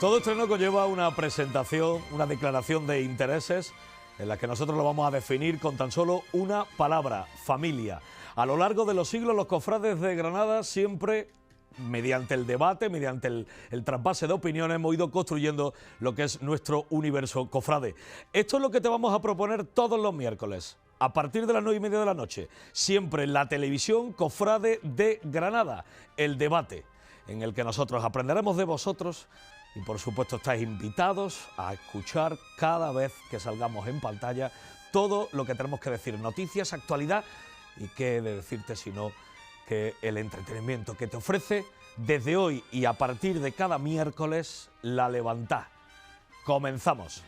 Todo estreno conlleva una presentación, una declaración de intereses en la que nosotros lo vamos a definir con tan solo una palabra: familia. A lo largo de los siglos, los cofrades de Granada siempre, mediante el debate, mediante el trasvase de opiniones, hemos ido construyendo lo que es nuestro universo cofrade. Esto es lo que te vamos a proponer todos los miércoles, a partir de las 9:30 de la noche, siempre en la televisión Cofrade de Granada, el debate, en el que nosotros aprenderemos de vosotros y por supuesto estáis invitados a escuchar cada vez que salgamos en pantalla todo lo que tenemos que decir, noticias, actualidad y qué de decirte sino que el entretenimiento que te ofrece desde hoy y a partir de cada miércoles La Levantá. Comenzamos.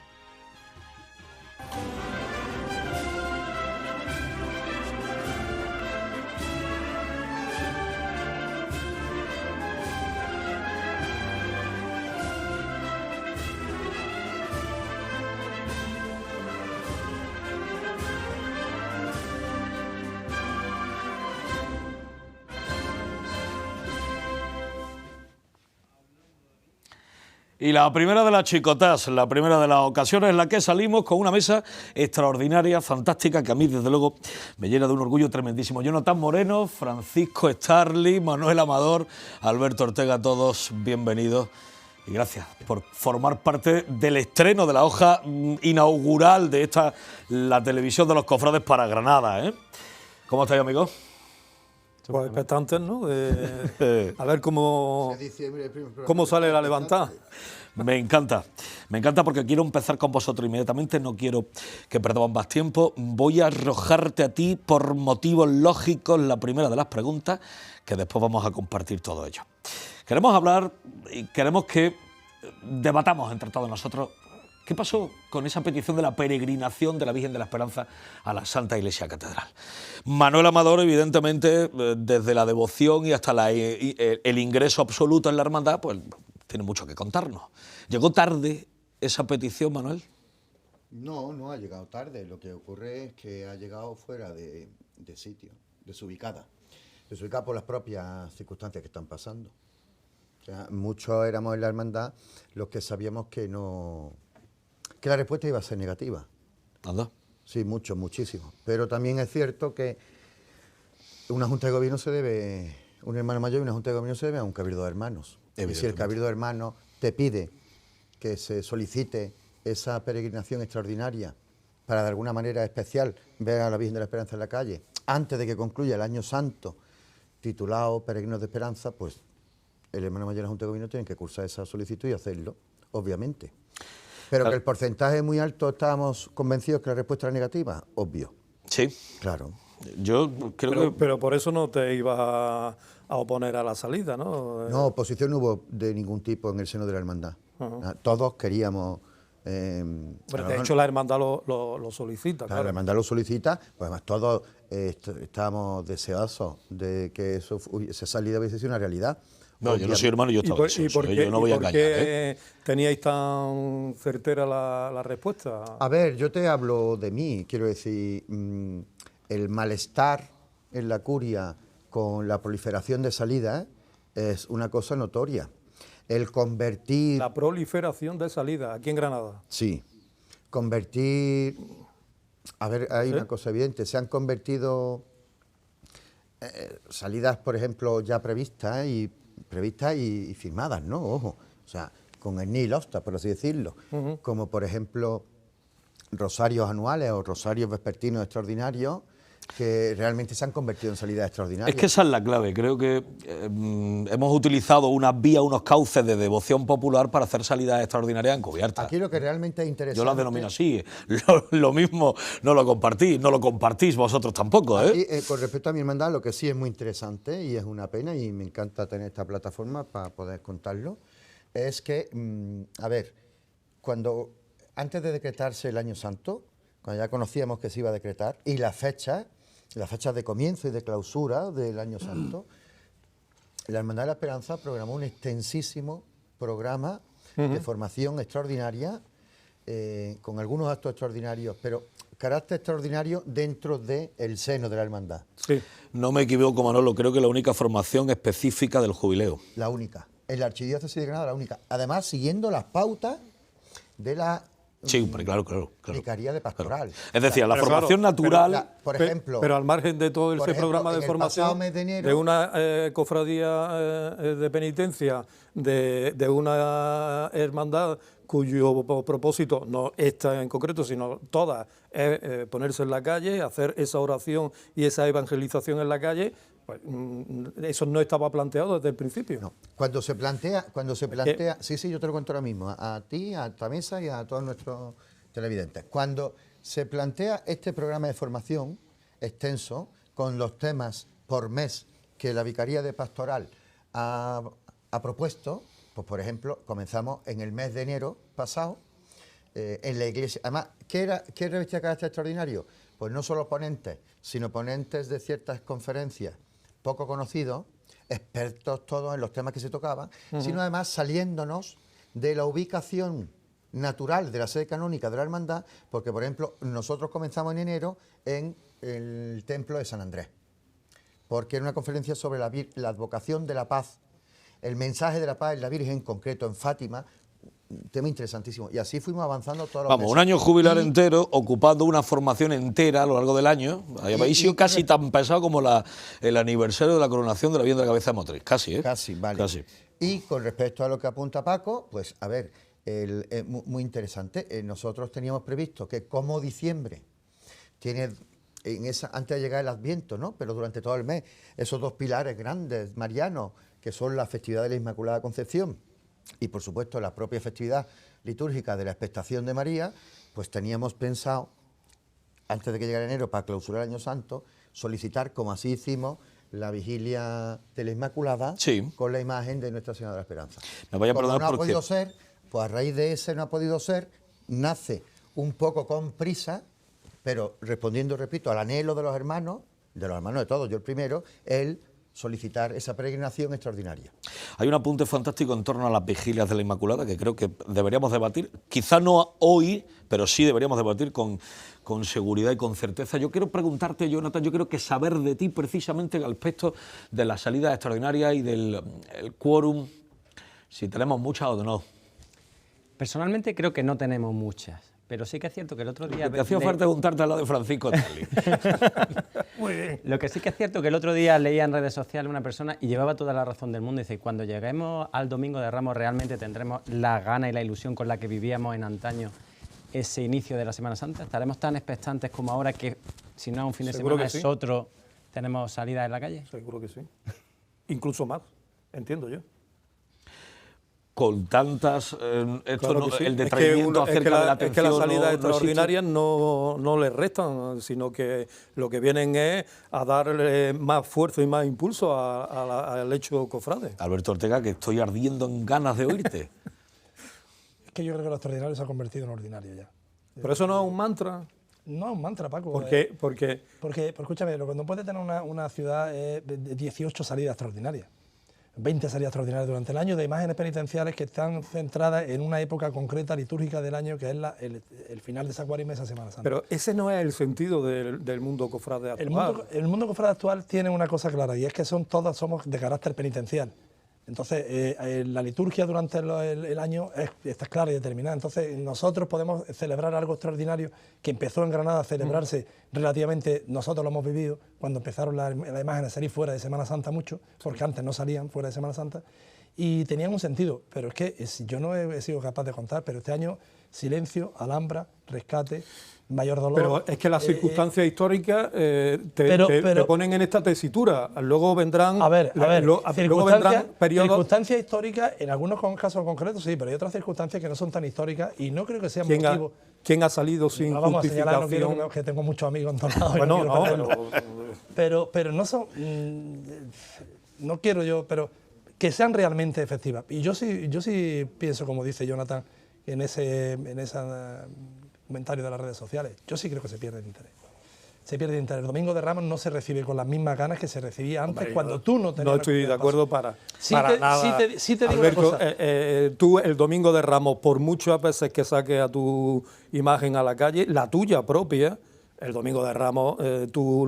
Y la primera de las chicotas, la primera de las ocasiones en la que salimos con una mesa extraordinaria, fantástica, que a mí desde luego me llena de un orgullo tremendísimo. Jonathan Moreno, Francisco Starling, Manuel Amador, Alberto Ortega, todos bienvenidos. Y gracias por formar parte del estreno de la hoja inaugural de la televisión de los cofrades para Granada, ¿eh? ¿Cómo estáis, amigos? Pues expectantes, ¿no? A ver cómo sale La Levantá. Me encanta porque quiero empezar con vosotros inmediatamente, no quiero que perdamos más tiempo. Voy a arrojarte a ti por motivos lógicos la primera de las preguntas, que después vamos a compartir todo ello. Queremos hablar y queremos que debatamos entre todos nosotros qué pasó con esa petición de la peregrinación de la Virgen de la Esperanza a la Santa Iglesia Catedral. Manuel Amador, evidentemente, desde la devoción y hasta el ingreso absoluto en la hermandad, pues tiene mucho que contarnos. ¿Llegó tarde esa petición, Manuel? No ha llegado tarde. Lo que ocurre es que ha llegado fuera de sitio, desubicada por las propias circunstancias que están pasando. O sea, muchos éramos en la hermandad los que sabíamos que la respuesta iba a ser negativa. ¿Anda? Sí, muchísimo. Pero también es cierto que una junta de gobierno un hermano mayor y una junta de gobierno se debe a un cabildo de hermanos. Y si el cabildo de hermanos te pide que se solicite esa peregrinación extraordinaria para de alguna manera especial ver a la Virgen de la Esperanza en la calle, antes de que concluya el año santo, titulado Peregrinos de Esperanza, pues el hermano mayor y la junta de gobierno tienen que cursar esa solicitud y hacerlo, obviamente. Pero que el porcentaje es muy alto, estábamos convencidos que la respuesta era negativa, obvio. Sí. Claro. Yo creo pero por eso no te ibas a oponer a la salida, ¿no? No, oposición no hubo de ningún tipo en el seno de la hermandad. Todos queríamos... Pero de hecho la hermandad lo solicita, claro. La hermandad lo solicita, pues además todos estábamos deseosos de que esa salida hubiese sido una realidad. No, yo no soy hermano, yo estaba deseoso, yo no voy a engañar. ¿Por qué teníais tan certera la respuesta? A ver, yo te hablo de mí, quiero decir, el malestar en la curia con la proliferación de salidas es una cosa notoria. El convertir... La proliferación de salidas aquí en Granada. Sí, convertir... A ver, hay una cosa evidente, se han convertido salidas, por ejemplo, ya previstas y firmadas, ¿no? Ojo, o sea, con el nihil obsta, por así decirlo, como por ejemplo rosarios anuales o rosarios vespertinos extraordinarios que realmente se han convertido en salidas extraordinarias. Es que esa es la clave, creo que hemos utilizado unas vías, unos cauces de devoción popular para hacer salidas extraordinarias encubiertas. Aquí lo que realmente es interesante... Yo las denomino así, lo mismo no lo compartís vosotros tampoco, ¿eh? Aquí, con respecto a mi hermandad, lo que sí es muy interesante y es una pena y me encanta tener esta plataforma para poder contarlo, es que, a ver, antes de decretarse el Año Santo, cuando ya conocíamos que se iba a decretar, y las fechas de comienzo y de clausura del Año Santo, la Hermandad de la Esperanza programó un extensísimo programa de formación extraordinaria, con algunos actos extraordinarios, pero carácter extraordinario dentro del seno de la hermandad. Sí. No me equivoco, Manolo, creo que la única formación específica del jubileo. La única. en la Archidiócesis de Granada, la única. Además, siguiendo las pautas de la Sí, hombre, claro. Vicaría de Pastoral. Claro. Es decir, la formación natural... por ejemplo... Pero al margen de todo ese programa de formación de una cofradía de penitencia, de una hermandad cuyo propósito, no esta en concreto, sino todas, es ponerse en la calle, hacer esa oración y esa evangelización en la calle, pues, eso no estaba planteado desde el principio. No. Cuando se plantea, sí, yo te lo cuento ahora mismo, a ti, a esta mesa y a todos nuestros televidentes. Cuando se plantea este programa de formación extenso, con los temas por mes que la Vicaría de Pastoral ha propuesto, pues por ejemplo, comenzamos en el mes de enero pasado, en la iglesia. Además, ¿qué revestía carácter extraordinario? Pues no solo ponentes, sino ponentes de ciertas conferencias poco conocidos, expertos todos en los temas que se tocaban, sino además saliéndonos de la ubicación natural de la sede canónica de la hermandad, porque por ejemplo nosotros comenzamos en enero en el templo de San Andrés, porque era una conferencia sobre la advocación de la paz, el mensaje de la paz en la Virgen, en concreto en Fátima, un tema interesantísimo. Y así fuimos avanzando todos los meses. Un año jubilar entero, ocupando una formación entera a lo largo del año. Habéis sido casi tan pesado como el aniversario de la coronación de la Virgen de la Cabeza de Motriz. Casi, ¿eh? Casi, vale. Casi. Y con respecto a lo que apunta Paco, pues a ver, muy interesante. Nosotros teníamos previsto que como diciembre tiene, antes de llegar el Adviento, ¿no?, pero durante todo el mes, esos dos pilares grandes, marianos, que son la festividad de la Inmaculada Concepción y por supuesto la propia festividad litúrgica de la expectación de María, pues teníamos pensado, antes de que llegara enero, para clausurar el Año Santo, solicitar, como así hicimos, la vigilia de la Inmaculada, sí, con la imagen de Nuestra Señora de la Esperanza. Me vaya a como no ha porque... podido ser, pues a raíz de ese no ha podido ser, nace un poco con prisa, pero respondiendo, repito, al anhelo de los hermanos de todos, yo el primero, el solicitar esa peregrinación extraordinaria. Hay un apunte fantástico en torno a las vigilias de la Inmaculada que creo que deberíamos debatir, quizá no hoy, pero sí deberíamos debatir con seguridad y con certeza. Yo quiero preguntarte, Jonathan, yo creo que saber de ti precisamente al aspecto de las salidas extraordinarias y del quórum, si tenemos muchas o no. Personalmente creo que no tenemos muchas, pero sí que es cierto que el otro día... Te hacía falta preguntarte a la de Francisco Charlie. Muy bien. Lo que sí que es cierto que el otro día leía en redes sociales una persona y llevaba toda la razón del mundo. Dice, cuando lleguemos al Domingo de Ramos realmente tendremos la gana y la ilusión con la que vivíamos en antaño ese inicio de la Semana Santa. Estaremos tan expectantes como ahora que si no es un fin de semana es otro, tenemos salida en la calle. Seguro que sí. Incluso más, entiendo yo. Con tantas, claro sí. El detraimiento acerca de la atención... Es que las salidas extraordinarias no les restan, sino que lo que vienen es a darle más fuerza y más impulso al hecho cofrade. Alberto Ortega, que estoy ardiendo en ganas de oírte. Es que yo creo que lo extraordinario se ha convertido en ordinario ya. Pero eso no es un mantra. No es un mantra, Paco. ¿Por qué? Porque escúchame, lo que no puede tener una ciudad es de 18 salidas extraordinarias. 20 salidas extraordinarias durante el año de imágenes penitenciales que están centradas en una época concreta litúrgica del año, que es el final de esa cuaresma y esa Semana Santa. Pero ese no es el sentido del mundo cofrade actual. El mundo cofrade actual tiene una cosa clara, y es que todas somos de carácter penitencial. Entonces, la liturgia durante el año está clara y determinada. Entonces, nosotros podemos celebrar algo extraordinario que empezó en Granada a celebrarse relativamente, nosotros lo hemos vivido, cuando empezaron las imágenes a salir fuera de Semana Santa mucho, porque antes no salían fuera de Semana Santa, y tenían un sentido. Pero es que yo no he sido capaz de contar, pero este año, silencio, Alhambra, rescate, mayor dolor. Pero es que las circunstancias históricas te ponen en esta tesitura. Luego vendrán, luego vendrán periodos... Circunstancias históricas, en algunos casos concretos sí, pero hay otras circunstancias que no son tan históricas y no creo que sean motivos. ¿Quién ha salido sin justificación? Vamos a señalar, no quiero que tengo muchos amigos en todos lados. Bueno, pero no son... no quiero yo, pero que sean realmente efectivas. Y yo sí pienso, como dice Jonathan, en ese comentario de las redes sociales, yo sí creo que se pierde el interés. Se pierde el interés. El Domingo de Ramos no se recibe con las mismas ganas que se recibía antes, cuando tú no tenías... No estoy de acuerdo para nada. Sí te digo Alberto, una cosa. Tú el Domingo de Ramos, por muchas veces que saques a tu imagen a la calle, la tuya propia, el Domingo de Ramos, tú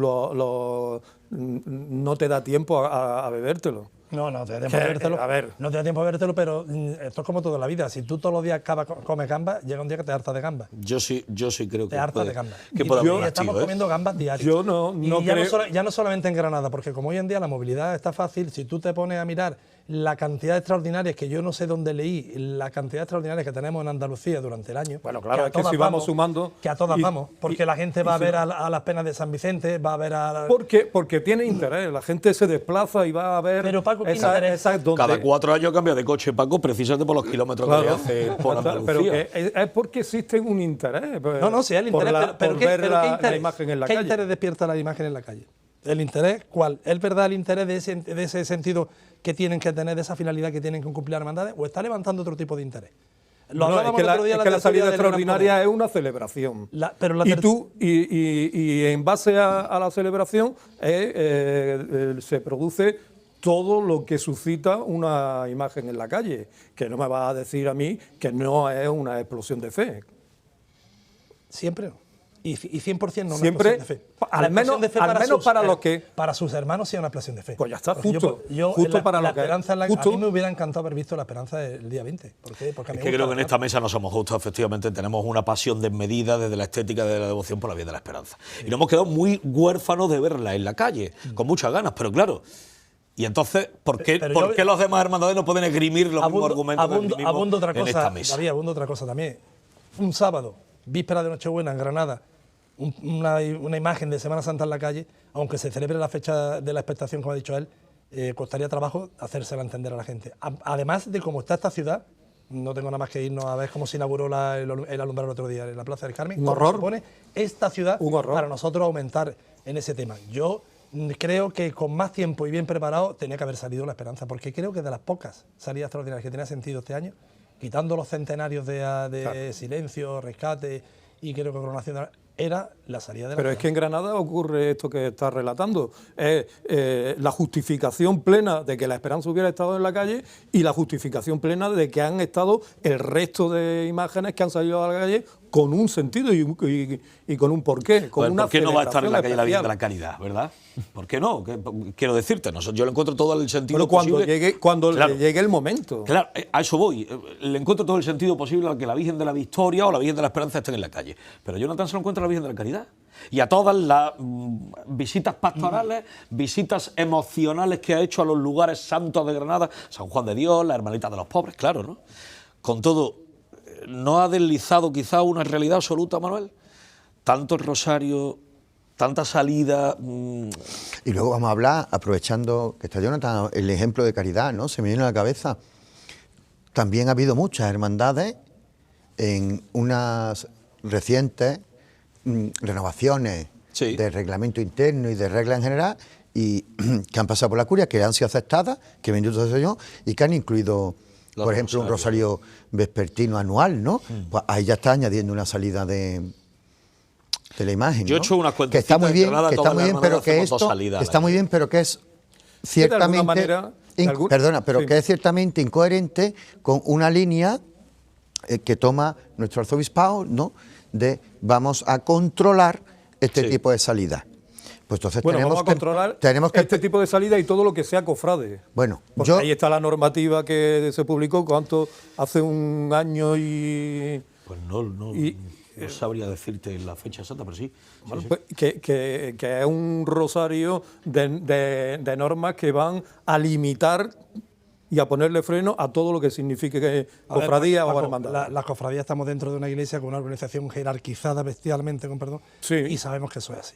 no te da tiempo a bebértelo. No te da tiempo de vértelo. A ver. No te da tiempo de vértelo, pero esto es como toda la vida. Si tú todos los días comes gambas, llega un día que te hartas de gambas. Yo sí creo que Te hartas de gambas. que Y puede haber un estamos castigo, ¿eh? comiendo gambas diarias. Yo no ya creo... ya no solamente en Granada, porque como hoy en día la movilidad está fácil, si tú te pones a mirar la cantidad extraordinaria, que yo no sé dónde leí, la cantidad extraordinaria que tenemos en Andalucía durante el año. Bueno, claro, a es que todas si vamos sumando... Que a todas vamos, porque la gente va a si ver no- a las penas de San Vicente, va a ver a... Porque tiene interés, la gente se desplaza y va a ver Pero, Paco, ¿qué esa interés? donde- Cada 4 años cambia de coche, Paco, precisamente por los kilómetros que le hace por Andalucía. Pero que es porque existe un interés. No, sí, el interés, pero por ¿qué, ver pero la, ¿qué la interés? imagen en la ¿Qué calle. interés despierta la imagen en la calle? ¿El interés cuál? ¿Es verdad el interés de ese sentido que tienen que tener, de esa finalidad que tienen que cumplir las hermandades, o está levantando otro tipo de interés? Lo No, es hablábamos que el otro día es en que la tertulia salida del Gran extraordinaria Poder. es una celebración. Pero la y en base a la celebración se produce todo lo que suscita una imagen en la calle, que no me va a decir a mí que no es una explosión de fe. Siempre. Y 100% no una Siempre, explosión de fe. al La explosión menos- de fe al menos para los que- Para sus hermanos sí es una explosión de fe. Pues ya está, Porque justo la, para la lo que- esperanza en la- justo. A mí me hubiera encantado haber visto la esperanza el día 20. ¿Por qué? Porque a mí Es me que creo gusta que en la esta mesa no somos justos, efectivamente, tenemos una pasión desmedida desde la estética de la devoción por la vía de la esperanza. Y nos hemos quedado muy huérfanos de verla en la calle, con muchas ganas, pero claro. Y entonces, ¿por qué los demás hermandades no pueden esgrimir los mismos argumentos que esgrimimos abundo otra en cosa, esta mesa? David, abundo otra cosa también. Un sábado, víspera de Nochebuena en Granada, una imagen de Semana Santa en la calle, aunque se celebre la fecha de la expectación, como ha dicho él, costaría trabajo hacérsela entender a la gente. Además de cómo está esta ciudad, no tengo nada más que irnos a ver cómo se inauguró el alumbrado el otro día en la Plaza del Carmen. Un cómo horror. se pone esta ciudad Un horror. para nosotros aumentar en ese tema. Yo creo que con más tiempo y bien preparado tenía que haber salido la esperanza, porque creo que de las pocas salidas extraordinarias que tenía sentido este año, quitando los centenarios de Silencio, Rescate y creo que Coronación, era la salida de la Pero es esperanza. que en Granada ocurre esto que estás relatando. Es la justificación plena de que la esperanza hubiera estado en la calle y la justificación plena de que han estado el resto de imágenes que han salido a la calle con un sentido y con un porqué. Con Pues, una ¿por qué no va a estar en la celebración calle la Virgen de la especial? Caridad, verdad? ¿Por qué no? Quiero decirte, yo le encuentro todo el sentido Pero cuando posible. le llegue el momento. Claro, a eso voy. Le encuentro todo el sentido posible a que la Virgen de la Victoria o la Virgen de la Esperanza estén en la calle. Pero Jonathan se lo encuentra a la Virgen de la Caridad. Y a todas las visitas pastorales, visitas emocionales que ha hecho a los lugares santos de Granada, San Juan de Dios, la Hermanita de los Pobres, claro, ¿no? Con todo, ¿no ha deslizado quizá una realidad absoluta, Manuel? Tanto el rosario, tanta salida... Y luego vamos a hablar, aprovechando que está Jonathan, el ejemplo de caridad, ¿no? Se me viene a la cabeza. También ha habido muchas hermandades en unas recientes renovaciones Sí. de reglamento interno y de reglas en general, y que han pasado por la curia, que han sido aceptadas, que bendito sea el Señor, y que han incluido, Los por ejemplo, un rosarios. rosario vespertino anual, ¿no? Pues ahí ya está añadiendo una salida de la imagen, Yo he ¿no? hecho unas que está muy cuentecitas en bien, Granada, que está todas muy las bien, pero hermandades que hacemos dos esto salidas al está muy año. bien, pero que es de alguna ciertamente manera, perdona, pero sí. que es ciertamente incoherente con una línea que toma nuestro arzobispado, ¿no? De vamos a controlar este Sí. tipo de salidas. Pues entonces Bueno, tenemos vamos a controlar que este tipo de salida y todo lo que sea cofrade. bueno, Porque ahí está la normativa que se publicó, ¿cuánto? Hace un año y... Pues no sabría decirte la fecha exacta, pero sí. Pues que es un rosario de normas que van a limitar y a ponerle freno a todo lo que signifique A ver, cofradía o Paco, hermandad. las cofradías estamos dentro de una iglesia con una organización jerarquizada bestialmente, con perdón, Sí. y sabemos que eso es así.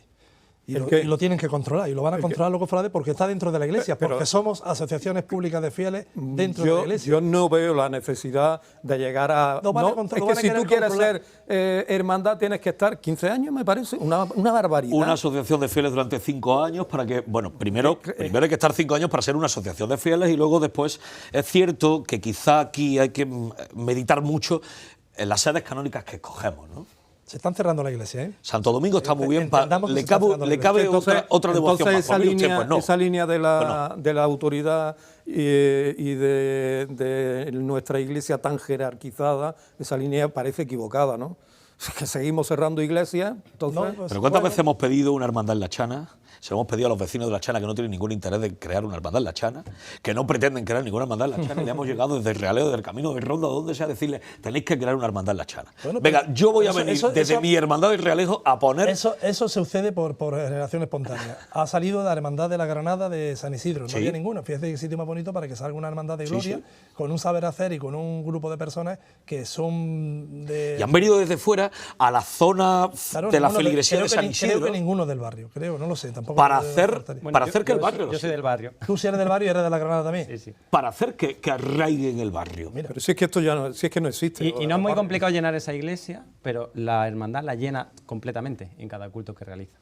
Y El lo, que- y lo tienen que controlar, y lo van a controlar los cofrades porque está dentro de la iglesia, Pero- porque somos asociaciones públicas de fieles dentro de la iglesia. Yo no veo la necesidad de llegar a... Lo van a No, contro- es lo que van a si tú querer quieres controlar. ser hermandad tienes que estar 15 años, me parece, una barbaridad. Una asociación de fieles durante 5 años para que, bueno, primero hay que estar 5 años para ser una asociación de fieles y luego después es cierto que quizá aquí hay que meditar mucho en las sedes canónicas que escogemos, ¿no? Se están cerrando la iglesia, ¿eh? Santo Domingo está muy bien, Entendamos que le se está cerrando la cabe iglesia. otra devoción entonces más. esa Por mí, usted, línea, pues no. esa línea de la autoridad y de nuestra iglesia tan jerarquizada, esa línea parece equivocada, ¿no? Que seguimos cerrando iglesias, entonces... No, pues, Pero ¿cuántas bueno, veces hemos pedido una hermandad en la Chana? se lo hemos pedido a los vecinos de La Chana, que no tienen ningún interés de crear una hermandad en La Chana, que no pretenden crear ninguna hermandad en La Chana, y le hemos llegado desde el Realeo, desde el Camino de Ronda, donde sea, decirle, tenéis que crear una hermandad en La Chana. Bueno, venga, yo voy a venir desde mi hermandad del Realejo a poner... Eso sucede por generación espontánea. Ha salido la hermandad de la Granada de San Isidro, no había ninguna. Fíjate qué sitio más bonito para que salga una hermandad de gloria, con un saber hacer y con un grupo de personas que son de... Y han venido desde fuera a la zona de la feligresía de San Isidro. Creo que ninguno del barrio, no lo sé, tampoco. Para hacer que el barrio... Yo soy del barrio. Tú si eres del barrio y eres de la Granada también. Sí. Para hacer que arraigue en el barrio. Mira, pero si es que esto ya no, si es que no existe. Y no es muy complicado llenar esa iglesia, pero la hermandad la llena completamente en cada culto que realiza.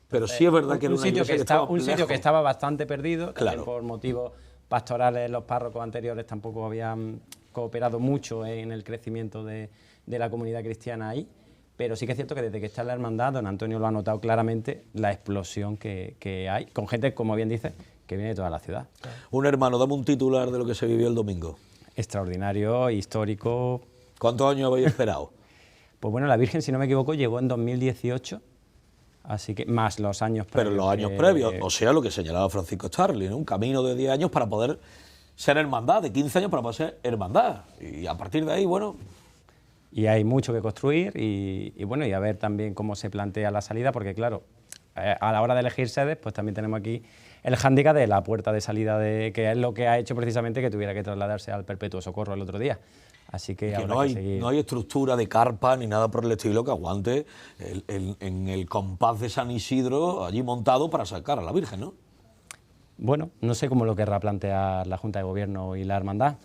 Pero sí es verdad que era un sitio que estaba bastante perdido, claro, por motivos pastorales. Los párrocos anteriores tampoco habían cooperado mucho en el crecimiento de la comunidad cristiana ahí, pero sí que es cierto que desde que está la hermandad, don Antonio lo ha notado claramente, la explosión que hay, con gente, como bien dice, que viene de toda la ciudad. Un hermano, dame un titular de lo que se vivió el domingo. Extraordinario, histórico. ¿Cuántos años habéis esperado? Pues bueno, la Virgen, si no me equivoco, llegó en 2018, así que más los años previos. Pero los años previos, o sea, lo que señalaba Francisco Charlie, ¿no? Un camino de 10 años para poder ser hermandad, de 15 años para poder ser hermandad. Y a partir de ahí, bueno... Y hay mucho que construir y bueno, y a ver también cómo se plantea la salida, porque claro, a la hora de elegir sedes, pues también tenemos aquí el hándicap de la puerta de salida, que es lo que ha hecho precisamente que tuviera que trasladarse al Perpetuo Socorro el otro día. Así que no hay estructura de carpa ni nada por el estilo que aguante en el compás de San Isidro allí montado para sacar a la Virgen, ¿no? Bueno, no sé cómo lo querrá plantear la Junta de Gobierno y la Hermandad.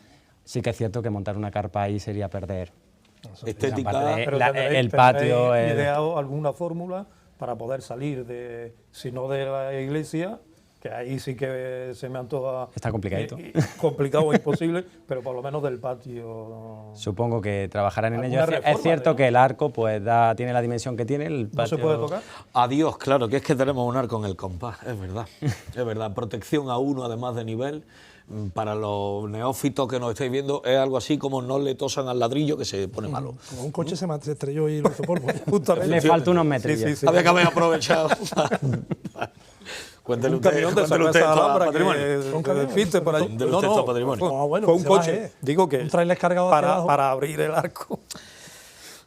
Sí que es cierto que montar una carpa ahí sería perder estética, el patio. ¿Ideado alguna fórmula para poder salir si no de la iglesia? Que ahí sí que se me antoja... Está complicadito. Complicado o imposible, pero por lo menos del patio... Supongo que trabajarán en ello. Es cierto que el arco pues tiene la dimensión que tiene. El patio... ¿No se puede tocar? Adiós, claro, que es que tenemos un arco en el compás, es verdad. Es verdad, protección a uno además de nivel. Para los neófitos que nos estáis viendo, es algo así como no le tosan al ladrillo que se pone malo. Como un coche se estrelló y lo hizo polvo. Le falta unos metros. Sí. Había que haber aprovechado. Cuéntele un camión de cerveza Alhambra que fiste por allí. No, patrimonio. Fue un coche. Digo que un trailer cargado para abrir el arco.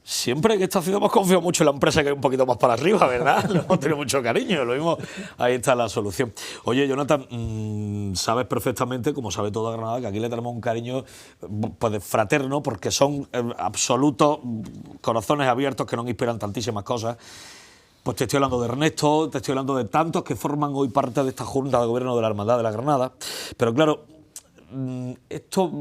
Siempre en esta ciudad hemos confiado mucho en la empresa que es un poquito más para arriba, ¿verdad? Le hemos tenido mucho cariño, lo mismo, ahí está la solución. Oye, Jonathan, sabes perfectamente, como sabe toda Granada, que aquí le tenemos un cariño pues, fraterno, porque son absolutos corazones abiertos que nos inspiran tantísimas cosas. Pues te estoy hablando de Ernesto, te estoy hablando de tantos que forman hoy parte de esta Junta de Gobierno de la Hermandad de la Granada. Pero claro, esto...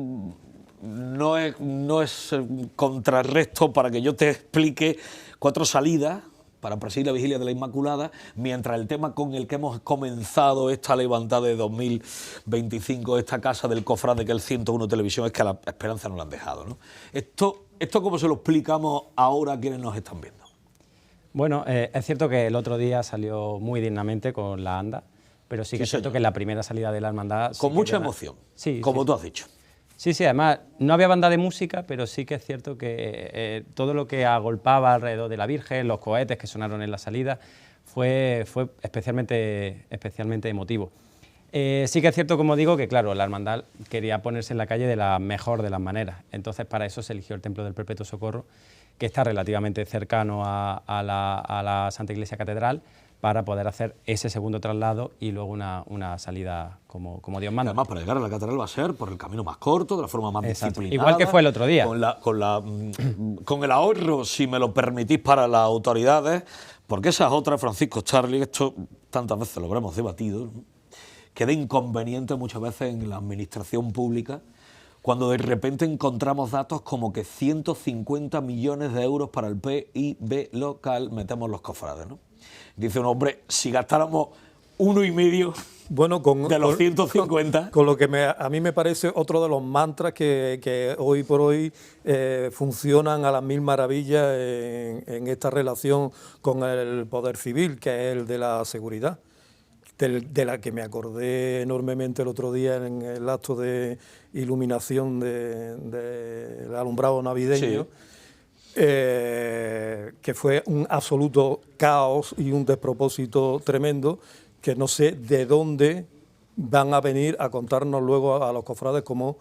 No es contrarresto para que yo te explique 4 salidas para presidir la Vigilia de la Inmaculada, mientras el tema con el que hemos comenzado esta levantada de 2025, esta casa del cofrade que es el 101 Televisión, es que a la esperanza no la han dejado, ¿no? Esto ¿cómo se lo explicamos ahora a quienes nos están viendo? Bueno, es cierto que el otro día salió muy dignamente con la anda, pero sí que es cierto que la primera salida de la hermandad... Con mucha emoción, como tú has dicho. Sí, además no había banda de música, pero sí que es cierto que todo lo que agolpaba alrededor de la Virgen, los cohetes que sonaron en la salida, fue especialmente emotivo. Sí que es cierto, como digo, que claro, la hermandad quería ponerse en la calle de la mejor de las maneras. Entonces para eso se eligió el Templo del Perpetuo Socorro, que está relativamente cercano a la Santa Iglesia Catedral, para poder hacer ese segundo traslado y luego una salida como Dios manda. Además, para llegar a la catedral va a ser por el camino más corto, de la forma más disciplinada. Igual que fue el otro día. Con el ahorro, si me lo permitís, para las autoridades, porque esa es otra, Francisco Charlie, esto tantas veces lo habremos debatido, ¿no? Queda inconveniente muchas veces en la administración pública cuando de repente encontramos datos como que 150 millones de euros para el PIB local metemos los cofrades, ¿no? Dice un hombre, si gastáramos 1,5 de los 150... Con lo que a mí me parece otro de los mantras que hoy por hoy funcionan a las mil maravillas en esta relación con el poder civil, que es el de la seguridad, de la que me acordé enormemente el otro día en el acto de iluminación del alumbrado navideño. Sí. Que fue un absoluto caos y un despropósito tremendo, que no sé de dónde van a venir a contarnos luego a los cofrades cómo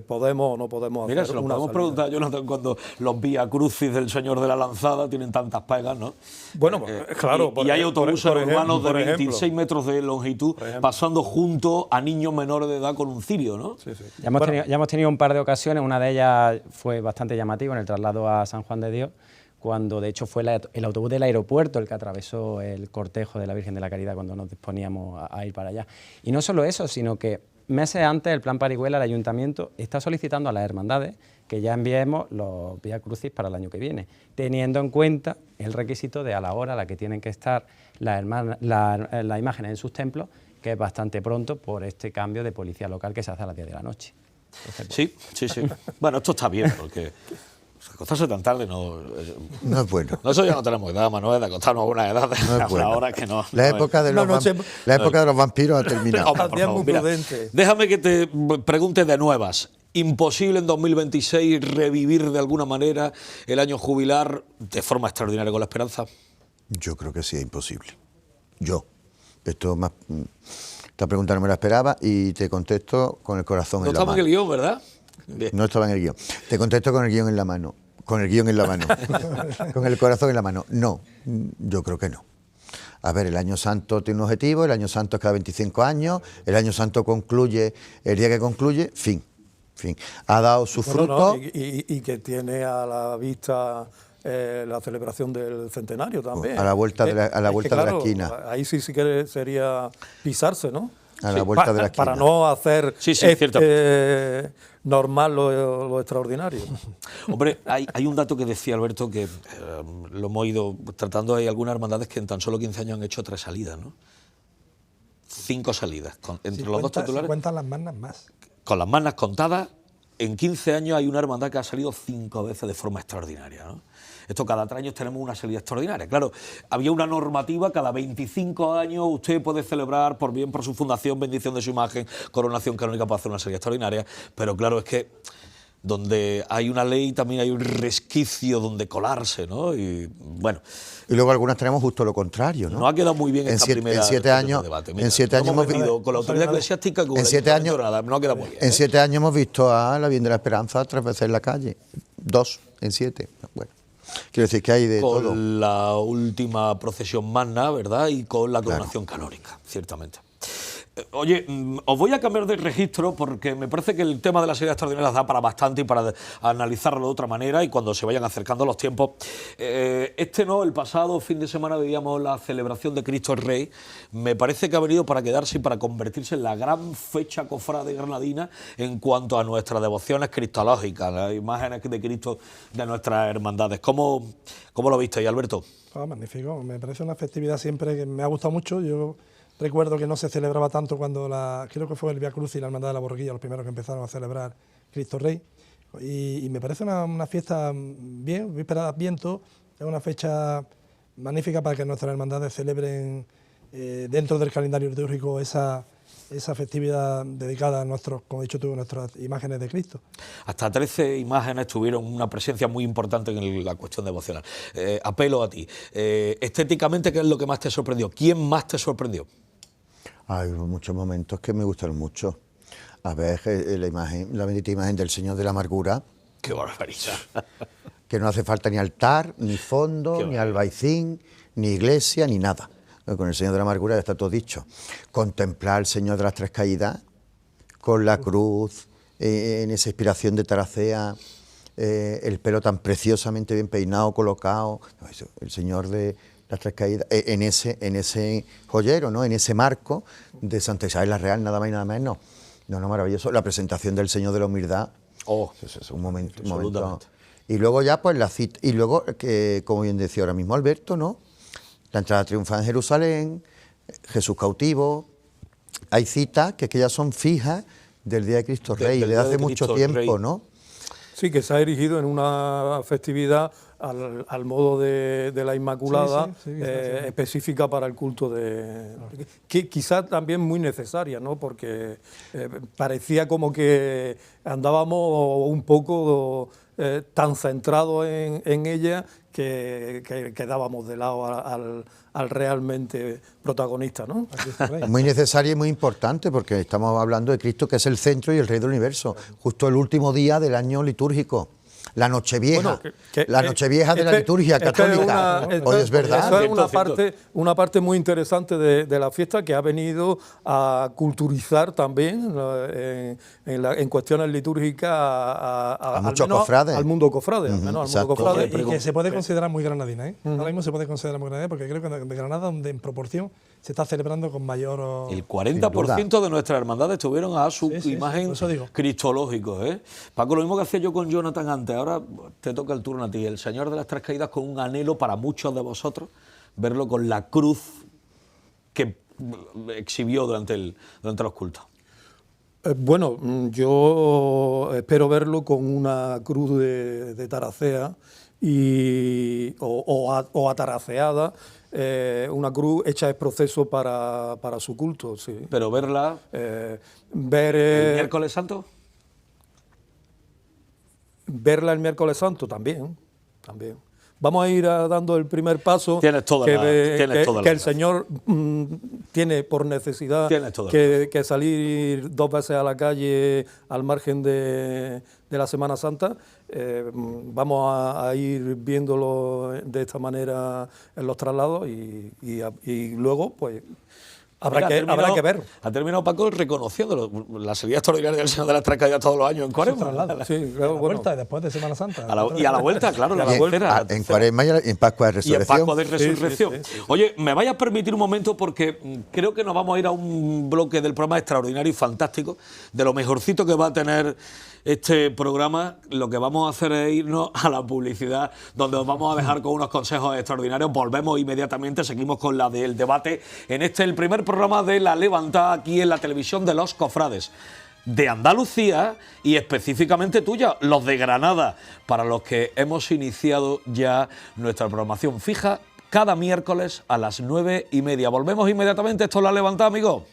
podemos o no podemos hacer. Mira, se lo podemos preguntar, Jonathan, cuando los Vía Crucis del Señor de la Lanzada tienen tantas pegas, ¿no? Bueno, claro. Y hay autobuses urbanos de 26 metros de longitud pasando junto a niños menores de edad con un cirio, ¿no? Sí, sí. Ya hemos tenido un par de ocasiones, una de ellas fue bastante llamativa en el traslado a San Juan de Dios, cuando de hecho fue el autobús del aeropuerto el que atravesó el cortejo de la Virgen de la Caridad cuando nos disponíamos a ir para allá. Y no solo eso, sino que meses antes el Plan Parihuela, el Ayuntamiento está solicitando a las hermandades que ya enviemos los Vía Crucis para el año que viene, teniendo en cuenta el requisito de a la hora a la que tienen que estar las imágenes en sus templos, que es bastante pronto por este cambio de policía local que se hace a las 10 de la noche. Entonces, Sí, sí, sí. Bueno, esto está bien, porque acostarse tan tarde no es bueno. Eso ya no tenemos edad, Manuel, de acostarnos a una edad, a una hora que no. La época de los vampiros ha terminado. Hombre, por favor, mira, déjame que te pregunte de nuevas. ¿Imposible en 2026 revivir de alguna manera el año jubilar de forma extraordinaria con la Esperanza? Yo creo que sí es imposible. Esta pregunta no me la esperaba y te contesto con el corazón en la mano. No estaba en el guión, ¿verdad? Bien. No estaba en el guión. Te contesto con el guión en la mano. Con el guión en la mano. Con el corazón en la mano. No, yo creo que no. A ver, el Año Santo tiene un objetivo, el Año Santo es cada 25 años, el Año Santo concluye el día que concluye, fin. Ha dado su fruto. Y que tiene a la vista la celebración del centenario también. A la vuelta de la esquina. Ahí sí que sería pisarse, ¿no? A la vuelta de la esquina. Para no hacer normal lo extraordinario. Hombre, hay un dato que decía Alberto que lo hemos ido tratando. Hay algunas hermandades que en tan solo 15 años han hecho 3 salidas, ¿no? 5 salidas. Entre los dos titulares. Cuentan las mannas más. Con las manas contadas, en 15 años hay una hermandad que ha salido 5 veces de forma extraordinaria, ¿no? Esto cada 3 años tenemos una salida extraordinaria. Claro, había una normativa, cada 25 años usted puede celebrar, por su fundación, bendición de su imagen, coronación canónica para hacer una salida extraordinaria, pero claro, es que donde hay una ley también hay un resquicio donde colarse, ¿no? Y bueno. Y luego algunas tenemos justo lo contrario, ¿no? No ha quedado muy bien esta primera. En 7 años, debate. Mira, en 7 años hemos visto con la autoridad eclesiástica, con en 7 años, no ha quedado muy bien. En 7 años hemos visto a la Virgen de la Esperanza 3 veces en la calle, 2 en 7. Bueno, quiero decir que hay de todo. Con la última procesión magna, ¿verdad? Y con la coronación canónica, ciertamente. Oye, os voy a cambiar de registro porque me parece que el tema de las salidas extraordinarias da para bastante y para analizarlo de otra manera y cuando se vayan acercando los tiempos. El pasado fin de semana veíamos la celebración de Cristo el Rey. Me parece que ha venido para quedarse y para convertirse en la gran fecha cofrade granadina en cuanto a nuestras devociones cristológicas, las imágenes de Cristo de nuestras hermandades. ¿Cómo lo visteis, Alberto? Magnífico, me parece una festividad siempre que me ha gustado mucho. Yo recuerdo que no se celebraba tanto cuando creo que fue el Vía Crucis y la Hermandad de la Borriquilla los primeros que empezaron a celebrar Cristo Rey. Y me parece una fiesta bien, víspera de Adviento, es una fecha magnífica para que nuestras hermandades celebren dentro del calendario litúrgico esa festividad dedicada a como he dicho tú, nuestras imágenes de Cristo. Hasta 13 imágenes tuvieron una presencia muy importante en la cuestión devocional. Apelo a ti. Estéticamente, ¿qué es lo que más te sorprendió? ¿Quién más te sorprendió? Hay muchos momentos que me gustaron mucho. A ver, la bendita imagen del Señor de la Amargura. ¡Qué barbaridad! Que no hace falta ni altar, ni fondo, ni albaicín, ni iglesia, ni nada. Con el Señor de la Amargura ya está todo dicho. Contemplar al Señor de las Tres Caídas, con la cruz, en esa inspiración de Taracea, el pelo tan preciosamente bien peinado, colocado, el Señor de las Tres Caídas, en ese joyero, ¿no? En ese marco de Santa Isabel la Real, nada más y nada menos. No, maravilloso. La presentación del Señor de la Humildad. Eso es un momento. Y luego ya, pues la cita. Y luego, que como bien decía ahora mismo Alberto, ¿no? La entrada triunfal en Jerusalén, Jesús cautivo. Hay citas que ya son fijas del Día de Cristo Rey, desde hace mucho tiempo, ¿no? Sí, que se ha erigido en una festividad al modo de la Inmaculada, específica para el culto que quizás también muy necesaria, ¿no? Porque parecía como que andábamos un poco tan centrados en ella que dábamos de lado al realmente protagonista, ¿no? Muy necesaria y muy importante, porque estamos hablando de Cristo, que es el centro y el Rey del universo, justo el último día del año litúrgico. La Nochevieja, la Nochevieja de la liturgia católica. Hoy es verdad. Eso es una parte muy interesante de la fiesta, que ha venido a culturizar también en cuestiones litúrgicas a muchos cofrades. Al mundo cofrade, al menos al mundo cofrade. Y que se puede considerar muy granadina, ¿eh? Ahora mismo se puede considerar muy granadina, porque creo que de Granada, donde en proporción se está celebrando con mayor... El 40% de nuestras hermandades tuvieron a su imagen cristológico, ¿eh? Paco, lo mismo que hacía yo con Jonathan antes, ahora te toca el turno a ti. El Señor de las Tres Caídas, con un anhelo para muchos de vosotros, verlo con la cruz que exhibió durante los cultos. Bueno, yo espero verlo con una cruz de taracea o ataraceada, una cruz hecha de proceso para su culto, sí. Pero verla... ¿El miércoles santo? Verla el miércoles santo también. Vamos a ir dando el primer paso. Tienes toda que el Señor tiene por necesidad que salir 2 veces a la calle al margen de la Semana Santa. Vamos a ir viéndolo de esta manera en los traslados y luego pues habrá que ver. Ha terminado Paco reconociéndolo. La salida extraordinaria del Señor de las Tres Caídas todos los años en Cuaresma. Sí, claro, vuelta y después de Semana Santa. Y a la vuelta, claro. La vuelta. En Cuaresma y en Pascua de Resurrección. Y en Pascua de Resurrección. Sí. Oye, me vayas a permitir un momento, porque creo que nos vamos a ir a un bloque del programa extraordinario y fantástico, de lo mejorcito que va a tener este programa. Lo que vamos a hacer es irnos a la publicidad, donde os vamos a dejar con unos consejos extraordinarios. Volvemos inmediatamente, seguimos con la del debate en el primer programa de La Levantada, aquí en la televisión de los cofrades de Andalucía y específicamente tuya, los de Granada, para los que hemos iniciado ya nuestra programación fija cada miércoles a las 9:30. Volvemos inmediatamente. Esto es La Levantada, amigos.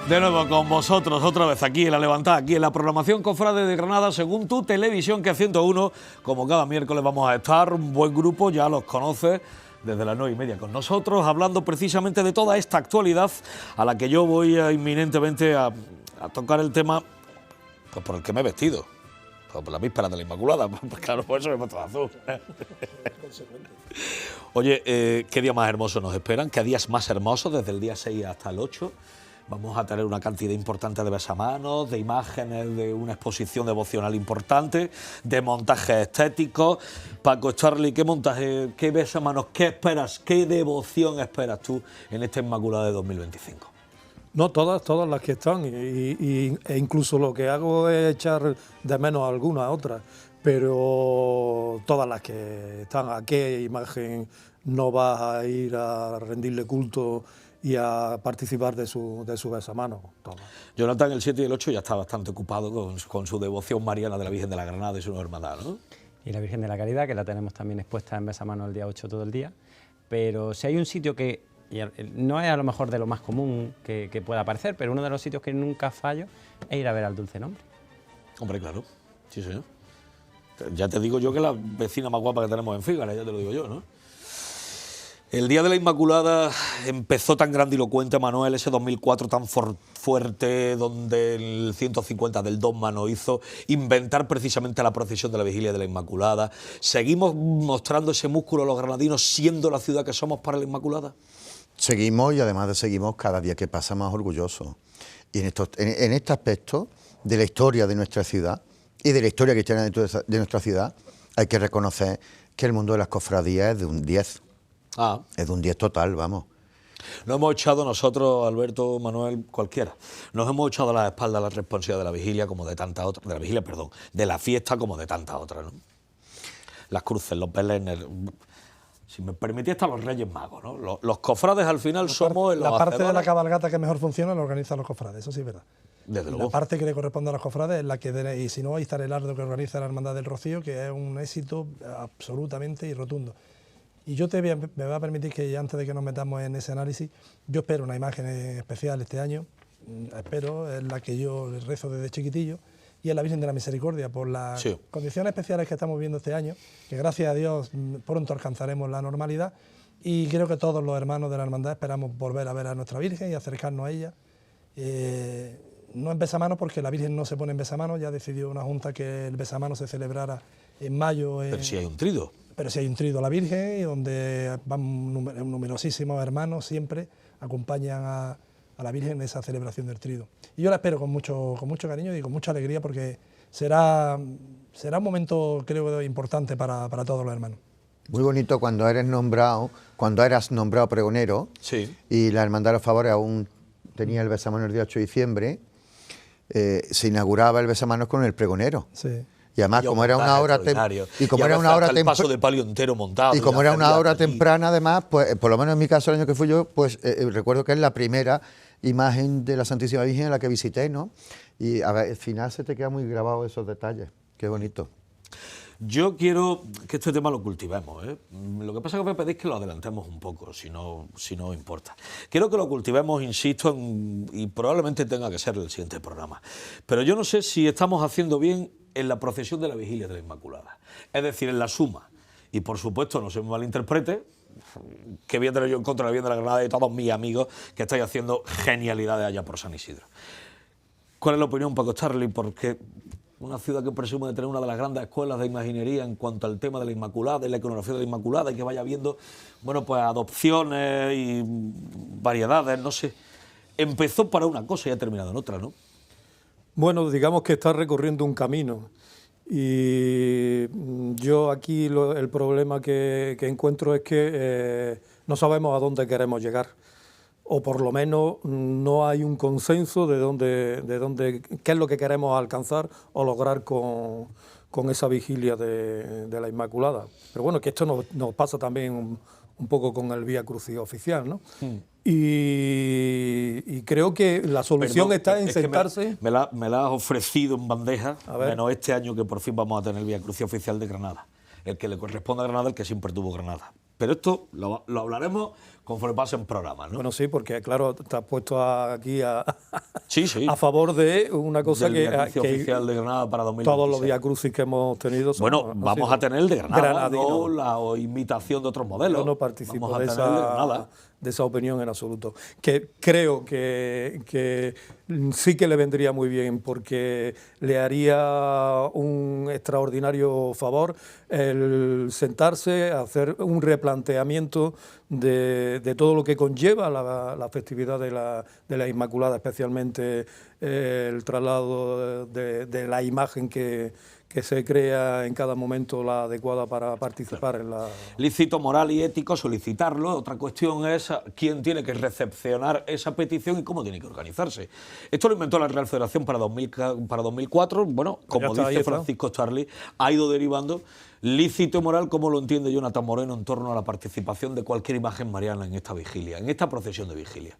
De nuevo con vosotros, otra vez aquí en La Levantada, aquí en la programación Cofrade de Granada, según tu televisión, que es 101. Como cada miércoles vamos a estar, un buen grupo, ya los conoces, desde las 9:30 con nosotros, hablando precisamente de toda esta actualidad, a la que yo voy inminentemente a tocar el tema, pues por el que me he vestido, pues por la víspera de la Inmaculada, pues claro, por eso me he puesto azul. Oye, ¿qué día más hermoso nos esperan? ¿Qué días más hermosos desde el día 6 hasta el 8? Vamos a tener una cantidad importante de besamanos, de imágenes, de una exposición devocional importante, de montajes estéticos. Paco, Charly, ¿qué montaje, qué besamanos, qué esperas, qué devoción esperas tú en esta Inmaculada de 2025? No, todas las que están, e incluso lo que hago es echar de menos algunas otras, pero todas las que están. ¿A qué imagen no vas a ir a rendirle culto y a participar de su besamano? Jonathan, el 7 y el 8 ya está bastante ocupado con su devoción mariana de la Virgen de la Granada y su hermandad, ¿no? Y la Virgen de la Caridad, que la tenemos también expuesta en besamano el día 8 todo el día. Pero si hay un sitio que no es a lo mejor de lo más común que pueda parecer, pero uno de los sitios que nunca fallo es ir a ver al Dulce Nombre. Hombre, claro, sí señor. Ya te digo yo que la vecina más guapa que tenemos en Fígara, ya te lo digo yo, ¿no? El Día de la Inmaculada empezó tan grandilocuente, Manuel, ese 2004 tan fuerte, donde el 150 del Dogma nos hizo inventar precisamente la procesión de la Vigilia de la Inmaculada. ¿Seguimos mostrando ese músculo los granadinos, siendo la ciudad que somos para la Inmaculada? Seguimos, y además de seguimos, cada día que pasa más orgullosos. Y en este aspecto de la historia de nuestra ciudad y de la historia cristiana de nuestra ciudad, hay que reconocer que el mundo de las cofradías es de un 10. Es de un 10 total, vamos. No hemos echado nosotros, Alberto, Manuel, cualquiera, nos hemos echado a la espalda la responsabilidad de la vigilia como de tantas otras, de la fiesta como de tantas otras, ¿no? Las cruces, los belenes, si me permitís, hasta los Reyes Magos, ¿no? Los cofrades al final somos... La parte de la cabalgata que mejor funciona la organizan los cofrades, eso sí es verdad. Desde luego. La parte que le corresponde a los cofrades es la que, y si no, ahí está el ardo que organiza la Hermandad del Rocío, que es un éxito absolutamente y rotundo. Y yo me va a permitir que antes de que nos metamos en ese análisis, yo espero una imagen especial este año, espero, es la que yo rezo desde chiquitillo, y es la Virgen de la Misericordia, por las condiciones especiales que estamos viendo este año, que gracias a Dios pronto alcanzaremos la normalidad, y creo que todos los hermanos de la hermandad esperamos volver a ver a nuestra Virgen y acercarnos a ella. No en besamanos, porque la Virgen no se pone en besamanos, ya decidió una junta que el besamano se celebrara en mayo. Pero si hay un trido. Pero si hay un trido a la Virgen, y donde van numerosísimos hermanos siempre acompañan a la Virgen en esa celebración del trido. Y yo la espero con mucho cariño y con mucha alegría, porque será un momento, creo, importante para todos los hermanos. Muy bonito cuando eras nombrado pregonero, y la Hermandad de los Favores aún tenía el besamanos el día 8 de diciembre, se inauguraba el besamanos con el pregonero. Sí. Y además, como era una hora paso de palio entero montado. Y como era una hora temprana, además, pues por lo menos en mi caso, el año que fui yo, pues recuerdo que es la primera imagen de la Santísima Virgen en la que visité, ¿no? Y al final se te queda muy grabado esos detalles. Qué bonito. Yo quiero que este tema lo cultivemos, ¿eh? Lo que pasa es que me pedís que lo adelantemos un poco, si no importa. Quiero que lo cultivemos, insisto, y probablemente tenga que ser el siguiente programa. Pero yo no sé si estamos haciendo bien en la procesión de la Vigilia de la Inmaculada. Es decir, en la suma. Y por supuesto, no se me malinterprete, que voy a tener yo en contra de la Virgen de la Granada y todos mis amigos que estáis haciendo genialidades allá por San Isidro. ¿Cuál es la opinión, Paco Charly? Porque una ciudad que presume de tener una de las grandes escuelas de imaginería en cuanto al tema de la Inmaculada y la iconografía de la Inmaculada, y que vaya viendo, bueno, pues adopciones y variedades, no sé. Empezó para una cosa y ha terminado en otra, ¿no? Bueno, digamos que está recorriendo un camino, y yo aquí el problema que encuentro es que no sabemos a dónde queremos llegar, o por lo menos no hay un consenso de dónde, qué es lo que queremos alcanzar o lograr con esa vigilia de la Inmaculada. Pero bueno, que esto nos pasa también un poco con el Vía Crucis oficial, ¿no? Y creo que la solución está en sentarse. Me la has ofrecido en bandeja, menos este año que por fin vamos a tener el Vía Crucis oficial de Granada. El que le corresponde a Granada, el que siempre tuvo Granada. Pero esto lo hablaremos conforme pasen programas, ¿no? Bueno, sí, porque claro, te has puesto aquí a favor de una cosa del Vía Crucis oficial de Granada para 2026. Todos los Vía Crucis que hemos tenido vamos a tener el de Granada, no la imitación de otros modelos. Yo no participo de esa opinión en absoluto. Que creo que sí que le vendría muy bien, porque le haría un extraordinario favor el sentarse, hacer un replanteamiento de todo lo que conlleva la festividad de la Inmaculada, especialmente el traslado de la imagen que se crea en cada momento la adecuada para participar en la... Lícito, moral y ético solicitarlo. Otra cuestión es quién tiene que recepcionar esa petición y cómo tiene que organizarse. Esto lo inventó la Real Federación para 2004. Bueno, como dice Francisco Charly, ha ido derivando. Lícito y moral, ¿cómo lo entiende Jonathan Moreno en torno a la participación de cualquier imagen mariana en esta vigilia, en esta procesión de vigilia?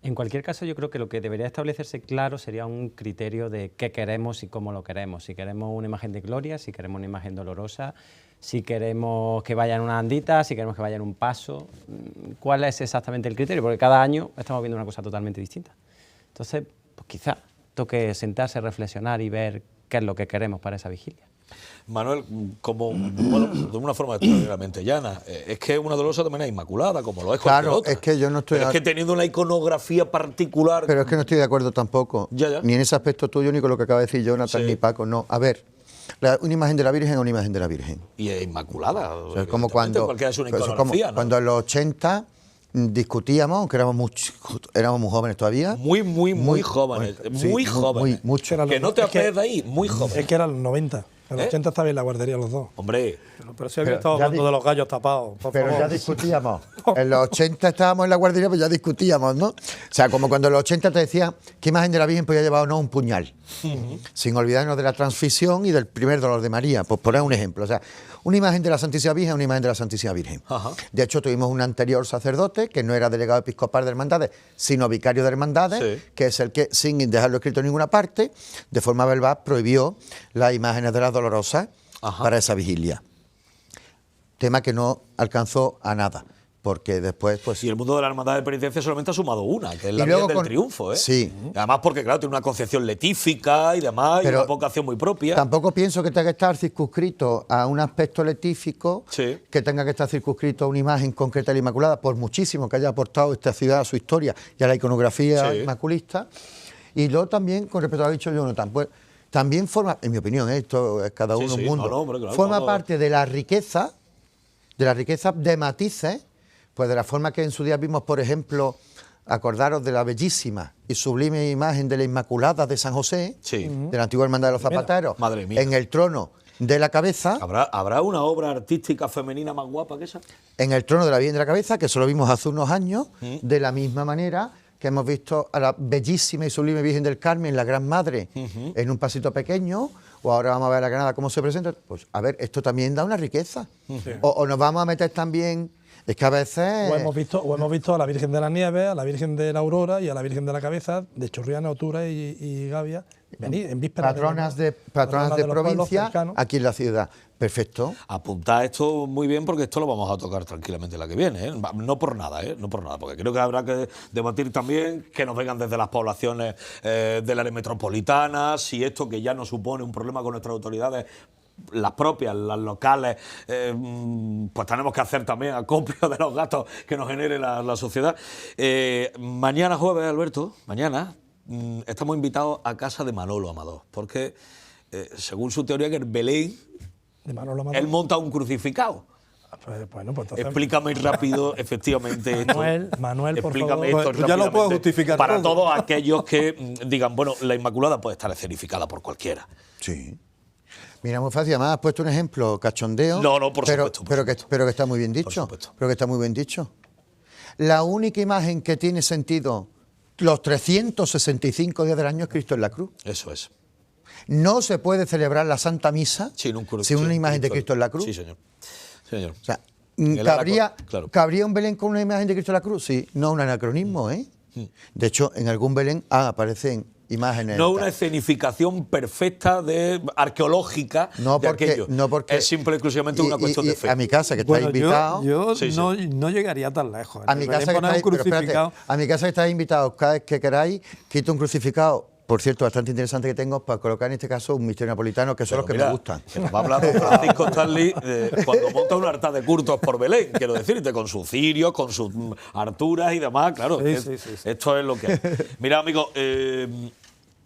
En cualquier caso, yo creo que lo que debería establecerse claro sería un criterio de qué queremos y cómo lo queremos. Si queremos una imagen de gloria, si queremos una imagen dolorosa, si queremos que vaya en una andita, si queremos que vaya en un paso. ¿Cuál es exactamente el criterio? Porque cada año estamos viendo una cosa totalmente distinta. Entonces, pues quizá toque sentarse, reflexionar y ver qué es lo que queremos para esa vigilia. Manuel, de una forma extraordinariamente llana, es que una dolorosa también es inmaculada, como lo es cualquier otra. Es que yo no estoy... Pero es que teniendo una iconografía particular... Pero es que no estoy de acuerdo tampoco, ni en ese aspecto tuyo, ni con lo que acaba de decir Jonathan, ni Paco, no. A ver, una imagen de la Virgen es una imagen de la Virgen. Y es inmaculada. O sea, es como cuando... Es una iconografía, ¿no? Cuando en los 80... discutíamos, aunque éramos muy jóvenes todavía. Muy jóvenes. Muy jóvenes. Mucho. Que no te apees de ahí, muy jóvenes. Es que eran los 90. En los 80 estaba en la guardería los dos. Hombre. Pero si había estado hablando de los gallos tapados. Ya discutíamos. En los 80 estábamos en la guardería, pues ya discutíamos, ¿no? O sea, como cuando en los 80 te decía qué imagen de la Virgen podía llevar o no un puñal. Sin olvidarnos de la transfisión y del primer dolor de María. Pues poner un ejemplo. O sea, una imagen de la Santísima Virgen, una imagen de la Santísima Virgen. De hecho, tuvimos un anterior sacerdote que no era delegado episcopal de hermandades, sino vicario de hermandades, que es el que, sin dejarlo escrito en ninguna parte, de forma verbal prohibió las imágenes de las dolorosas para esa vigilia. tema que no alcanzó a nada. Porque después, pues... Y el mundo de la hermandad de penitencia solamente ha sumado una, que es la Y luego Virgen del Triunfo, ¿eh? Sí. Además porque, claro, tiene una concepción letífica y demás, y una vocación muy propia. Tampoco pienso que tenga que estar circunscrito a un aspecto letífico, sí, que tenga que estar circunscrito a una imagen concreta de la Inmaculada, por muchísimo que haya aportado esta ciudad a su historia y a la iconografía inmaculista. Y luego también, con respecto a lo que ha dicho Jonathan, pues también forma, en mi opinión, esto es cada uno un mundo, hombre, claro, forma parte de la riqueza de matices, pues de la forma que en su día vimos, por ejemplo, acordaros de la bellísima y sublime imagen de la Inmaculada de San José, de la antigua Hermandad de los Zapateros, madre mía, en el trono de la cabeza. ¿Habrá una obra artística femenina más guapa que esa? En el trono de la Virgen de la Cabeza, que eso lo vimos hace unos años, de la misma manera que hemos visto a la bellísima y sublime Virgen del Carmen, la Gran Madre, en un pasito pequeño, o ahora vamos a ver a la Granada cómo se presenta. Pues a ver, esto también da una riqueza. O nos vamos a meter también... Es que a veces... O hemos visto a la Virgen de la Nieves, a la Virgen de la Aurora y a la Virgen de la Cabeza, de Churriana, Otura y Gavia, venir en vísperas patronas de provincia aquí en la ciudad. Perfecto. Apuntad esto muy bien porque esto lo vamos a tocar tranquilamente la que viene, ¿eh? No por nada, no por nada, porque creo que habrá que debatir también que nos vengan desde las poblaciones del área metropolitana, si esto que ya nos supone un problema con nuestras autoridades, las propias, las locales, pues tenemos que hacer también acopio de los gastos que nos genere la sociedad. Mañana jueves, Alberto, mañana estamos invitados a casa de Manolo Amador, porque según su teoría que en Belén de Manolo Amador, él monta un crucificado. Bueno, pues entonces... Explícame rápido, efectivamente, esto. Manuel, por explícame favor. esto Ya lo puedo justificar para todo. todos aquellos que digan, bueno, la Inmaculada puede estar escenificada por cualquiera. Sí. Mira, muy fácil, además has puesto un ejemplo cachondeo. No, por supuesto. Pero que está muy bien dicho. Pero que está muy bien dicho. La única imagen que tiene sentido los 365 días del año es Cristo en la cruz. Eso es. No se puede celebrar la Santa Misa sin una imagen de Cristo en la cruz. Sí, señor. Señor. O sea, ¿cabría un Belén con una imagen de Cristo en la cruz? Sí, no un anacronismo, ¿eh? De hecho, en algún Belén aparecen imágenes. No una escenificación perfecta arqueológica de aquello. No porque es simple y exclusivamente una cuestión de fe. A mi casa, que está invitado... Yo no llegaría tan lejos. A mi casa que estáis invitados cada vez que queráis, quito un crucificado, por cierto, bastante interesante que tengo, para colocar en este caso un misterio napolitano, que son los que me gustan. Que nos va a hablar Francisco Stanley cuando monta un altar de cultos por Belén, quiero decirte, con sus cirios, con sus alturas y demás, claro. Sí. Esto es lo que es. Mira, amigo,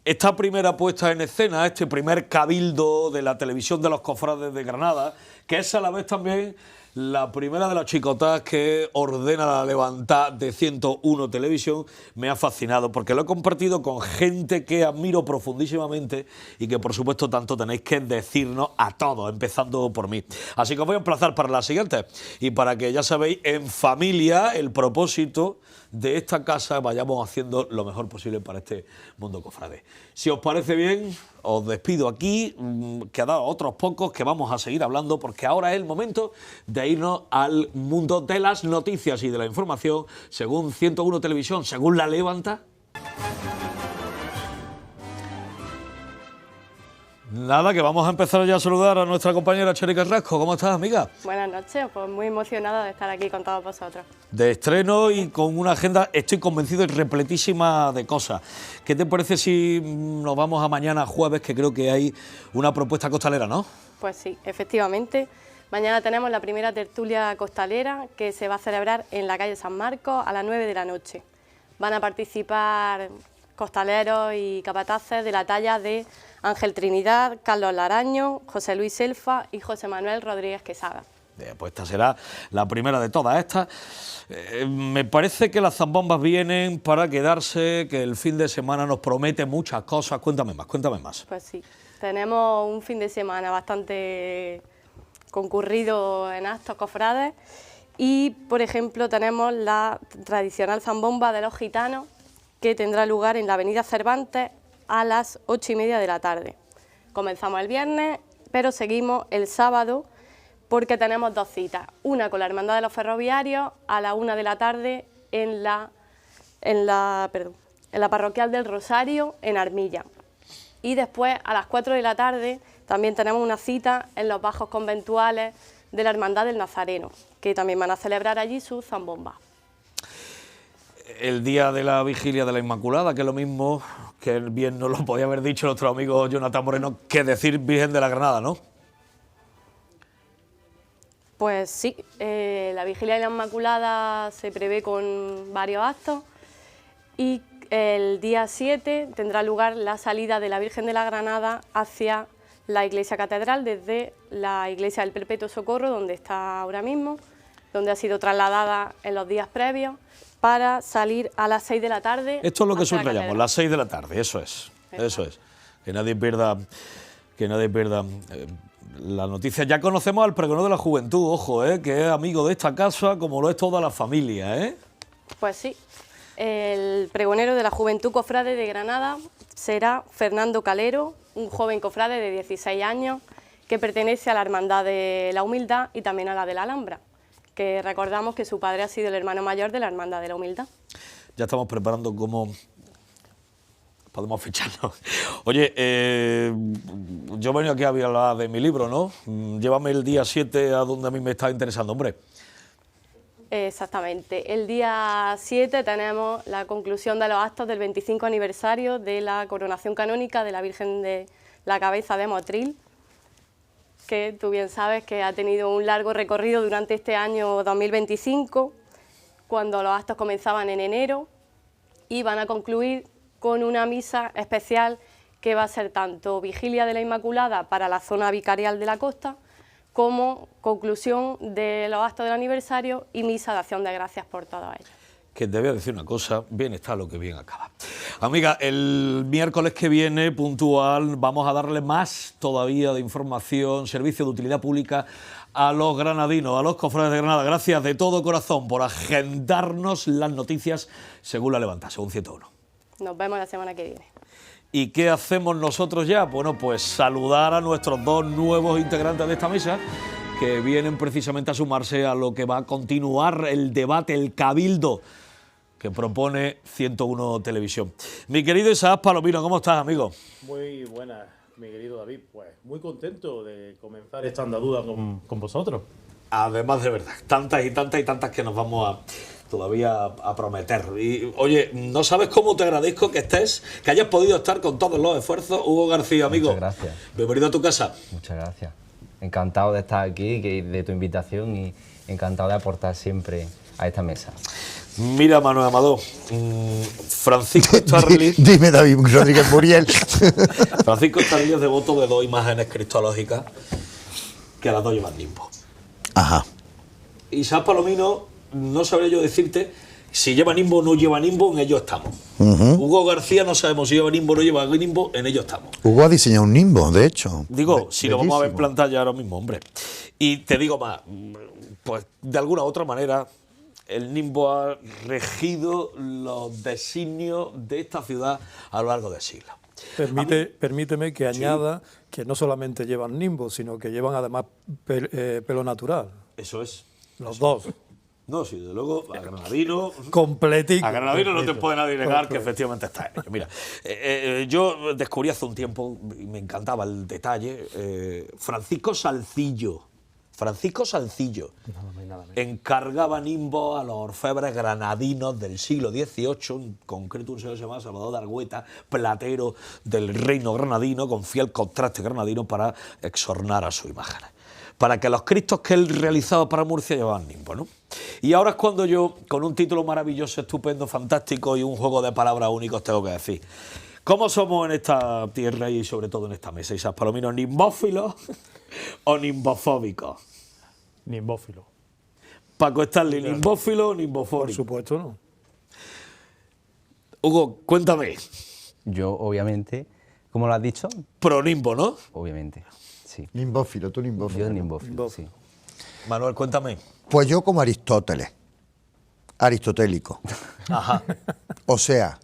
esta primera puesta en escena, este primer cabildo de la televisión de los cofrades de Granada, que es a la vez también la primera de las chicotas que ordena la levantada de 101 Televisión, me ha fascinado porque lo he compartido con gente que admiro profundísimamente y que por supuesto tanto tenéis que decirnos a todos, empezando por mí. Así que os voy a emplazar para la siguiente y para que ya sabéis en familia el propósito de esta casa vayamos haciendo lo mejor posible para este mundo cofrade. Si os parece bien, os despido aquí, quedaos otros pocos que vamos a seguir hablando porque ahora es el momento de irnos al mundo de las noticias y de la información según 101 Televisión, según la levanta. Nada, que vamos a empezar ya a saludar a nuestra compañera Cheri Carrasco. ¿Cómo estás, amiga? Buenas noches, pues muy emocionada de estar aquí con todos vosotros. De estreno y con una agenda, estoy convencido, repletísima de cosas. ¿Qué te parece si nos vamos a mañana jueves, que creo que hay una propuesta costalera, ¿no? Pues sí, efectivamente. Mañana tenemos la primera tertulia costalera que se va a celebrar en la calle San Marcos a las 9 de la noche. Van a participar costaleros y capataces de la talla de Ángel Trinidad, Carlos Laraño, José Luis Selfa y José Manuel Rodríguez Quesada. Pues esta será la primera de todas estas. Me parece que las zambombas vienen para quedarse, que el fin de semana nos promete muchas cosas. Cuéntame más. Pues sí, tenemos un fin de semana bastante concurrido en actos cofrades y, por ejemplo, tenemos la tradicional zambomba de los gitanos que tendrá lugar en la avenida Cervantes a las 8:30 de la tarde. Comenzamos el viernes, pero seguimos el sábado porque tenemos dos citas. Una con la Hermandad de los Ferroviarios a la 1 de la tarde en la parroquial del Rosario en Armilla. Y después a las 4 de la tarde también tenemos una cita en los bajos conventuales de la Hermandad del Nazareno, que también van a celebrar allí su zambomba. El día de la Vigilia de la Inmaculada, que es lo mismo que bien nos lo podía haber dicho nuestro amigo Jonathan Moreno, que decir Virgen de la Granada, ¿no? Pues sí, la Vigilia de la Inmaculada se prevé con varios actos y el día 7 tendrá lugar la salida de la Virgen de la Granada hacia la iglesia catedral desde la iglesia del Perpetuo Socorro, donde está ahora mismo, donde ha sido trasladada en los días previos, para salir a las 6 de la tarde. Esto es lo que hacia la subrayamos, catedral. las 6 de la tarde, eso es. Que nadie pierda la noticia. Ya conocemos al pregonero de la juventud, ojo, que es amigo de esta casa, como lo es toda la familia, ¿eh? Pues sí, el pregonero de la Juventud Cofrade de Granada será Fernando Calero, un joven cofrade de 16 años que pertenece a la Hermandad de la Humildad y también a la de la Alhambra, que recordamos que su padre ha sido el hermano mayor de la Hermandad de la Humildad. Ya estamos preparando cómo podemos ficharnos. Oye, yo he venido aquí a hablar de mi libro, ¿no? Llévame el día 7 a donde a mí me está interesando, hombre. Exactamente. El día 7 tenemos la conclusión de los actos del 25 aniversario de la coronación canónica de la Virgen de la Cabeza de Motril, que tú bien sabes que ha tenido un largo recorrido durante este año 2025, cuando los actos comenzaban en enero y van a concluir con una misa especial que va a ser tanto Vigilia de la Inmaculada para la zona vicarial de la costa, como conclusión de los actos del aniversario y misa de acción de gracias por todo ello. Que te voy a decir una cosa, bien está lo que bien acaba. Amiga, el miércoles que viene, puntual, vamos a darle más todavía de información, servicio de utilidad pública a los granadinos, a los cofrades de Granada. Gracias de todo corazón por agendarnos las noticias según la Levanta, según 101. Nos vemos la semana que viene. ¿Y qué hacemos nosotros ya? Bueno, pues saludar a nuestros dos nuevos integrantes de esta mesa que vienen precisamente a sumarse a lo que va a continuar el debate, el cabildo que propone 101 Televisión. Mi querido Isaac Palomino, ¿cómo estás, amigo? Muy buenas, mi querido David. Pues muy contento de comenzar esta andadura con vosotros. Además, de verdad, tantas y tantas que nos vamos todavía a prometer. Y, oye, no sabes cómo te agradezco que estés, que hayas podido estar con todos los esfuerzos. Hugo García, amigo. Muchas gracias. Bienvenido a tu casa. Muchas gracias. Encantado de estar aquí, de tu invitación y encantado de aportar siempre a esta mesa. Mira, Manuel Amador, Francisco Charly. Dime, David Rodríguez Muriel. Francisco Charly es devoto de dos imágenes cristológicas que las dos llevan nimbo. Ajá. Isaac Palomino, no sabría yo decirte si lleva nimbo o no lleva nimbo, en ello estamos. Hugo García, no sabemos si lleva nimbo o no lleva nimbo, en ello estamos. Hugo ha diseñado un nimbo, de hecho. Digo, si lo vamos a ver en Bellísimo. pantalla ahora mismo, hombre. Y te digo más, pues de alguna u otra manera, el nimbo ha regido los designios de esta ciudad a lo largo del siglo. Permíteme que añada que no solamente llevan nimbo, sino que llevan además pelo natural. Eso es. Los dos. No, sí, desde luego, a Granadino. Completico. A Granadino no te puede nadie negar que efectivamente está en ello. Mira, yo descubrí hace un tiempo, y me encantaba el detalle, Francisco Salcillo. Encargaba nimbo a los orfebres granadinos del siglo XVIII, en concreto un señor llamado Salvador de Argüeta, platero del reino granadino, con fiel contraste granadino para exornar a sus imágenes. Para que los cristos que él realizaba para Murcia llevaban nimbo, ¿no? Y ahora es cuando yo, con un título maravilloso, estupendo, fantástico y un juego de palabras únicos, tengo que decir: ¿cómo somos en esta tierra y sobre todo en esta mesa, Isaac Palomino? ¿Nimbófilos o nimbofóbicos? Nimbófilo. Paco Stanley, ¿nimbófilo o Por nimbofóbico? supuesto, ¿no? Hugo, cuéntame. Yo, obviamente, ¿cómo lo has dicho? Pro nimbo, ¿no? Obviamente, sí. Nimbófilo, tú Yo nimbófilo. nimbófilo, sí. Manuel, cuéntame. Pues yo como Aristóteles, aristotélico. Ajá. O sea,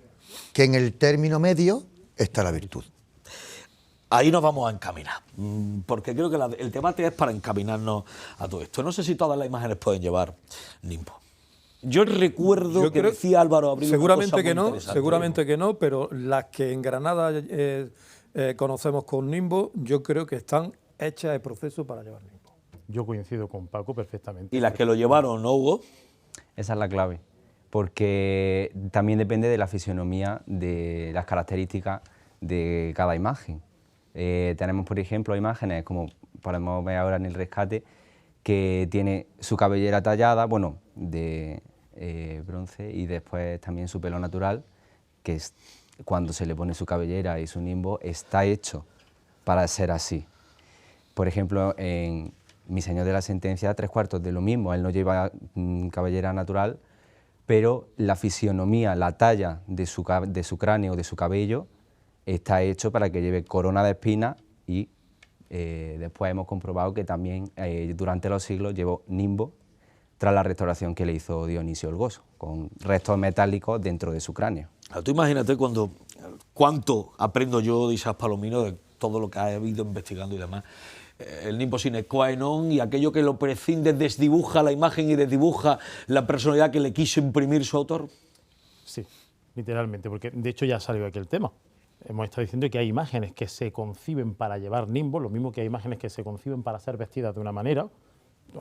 que en el término medio está la virtud. Ahí nos vamos a encaminar, porque creo que el debate es para encaminarnos a todo esto. No sé si todas las imágenes pueden llevar nimbo. Yo recuerdo Yo que creo- decía Álvaro Abril una cosa Seguramente muy que no, interesante. seguramente que no, pero las que en Granada conocemos con nimbo, yo creo que están hechas el proceso para llevar nimbo. Yo coincido con Paco perfectamente. ¿Y las que lo llevaron, no, Hugo? Esa es la clave, porque también depende de la fisionomía, de las características de cada imagen. Tenemos, por ejemplo, imágenes, como podemos ver ahora en el rescate, que tiene su cabellera tallada, bueno, de bronce, y después también su pelo natural, que es, cuando se le pone su cabellera y su nimbo, está hecho para ser así. Por ejemplo, en Mi señor de la sentencia, 3/4 de lo mismo, él no lleva cabellera natural, pero la fisionomía, la talla de su cráneo, de su cabello, está hecho para que lleve corona de espinas y después hemos comprobado que también durante los siglos llevó nimbo tras la restauración que le hizo Dionisio el Goso, con restos metálicos dentro de su cráneo. Tú imagínate cuánto aprendo yo de Isaac Palomino, de todo lo que ha ido investigando y demás. El nimbo sine qua non y aquello que lo prescinde, desdibuja la imagen y desdibuja la personalidad que le quiso imprimir su autor. Sí, literalmente, porque de hecho ya salió aquí el tema. Hemos estado diciendo que hay imágenes que se conciben para llevar nimbo, lo mismo que hay imágenes que se conciben para ser vestidas de una manera.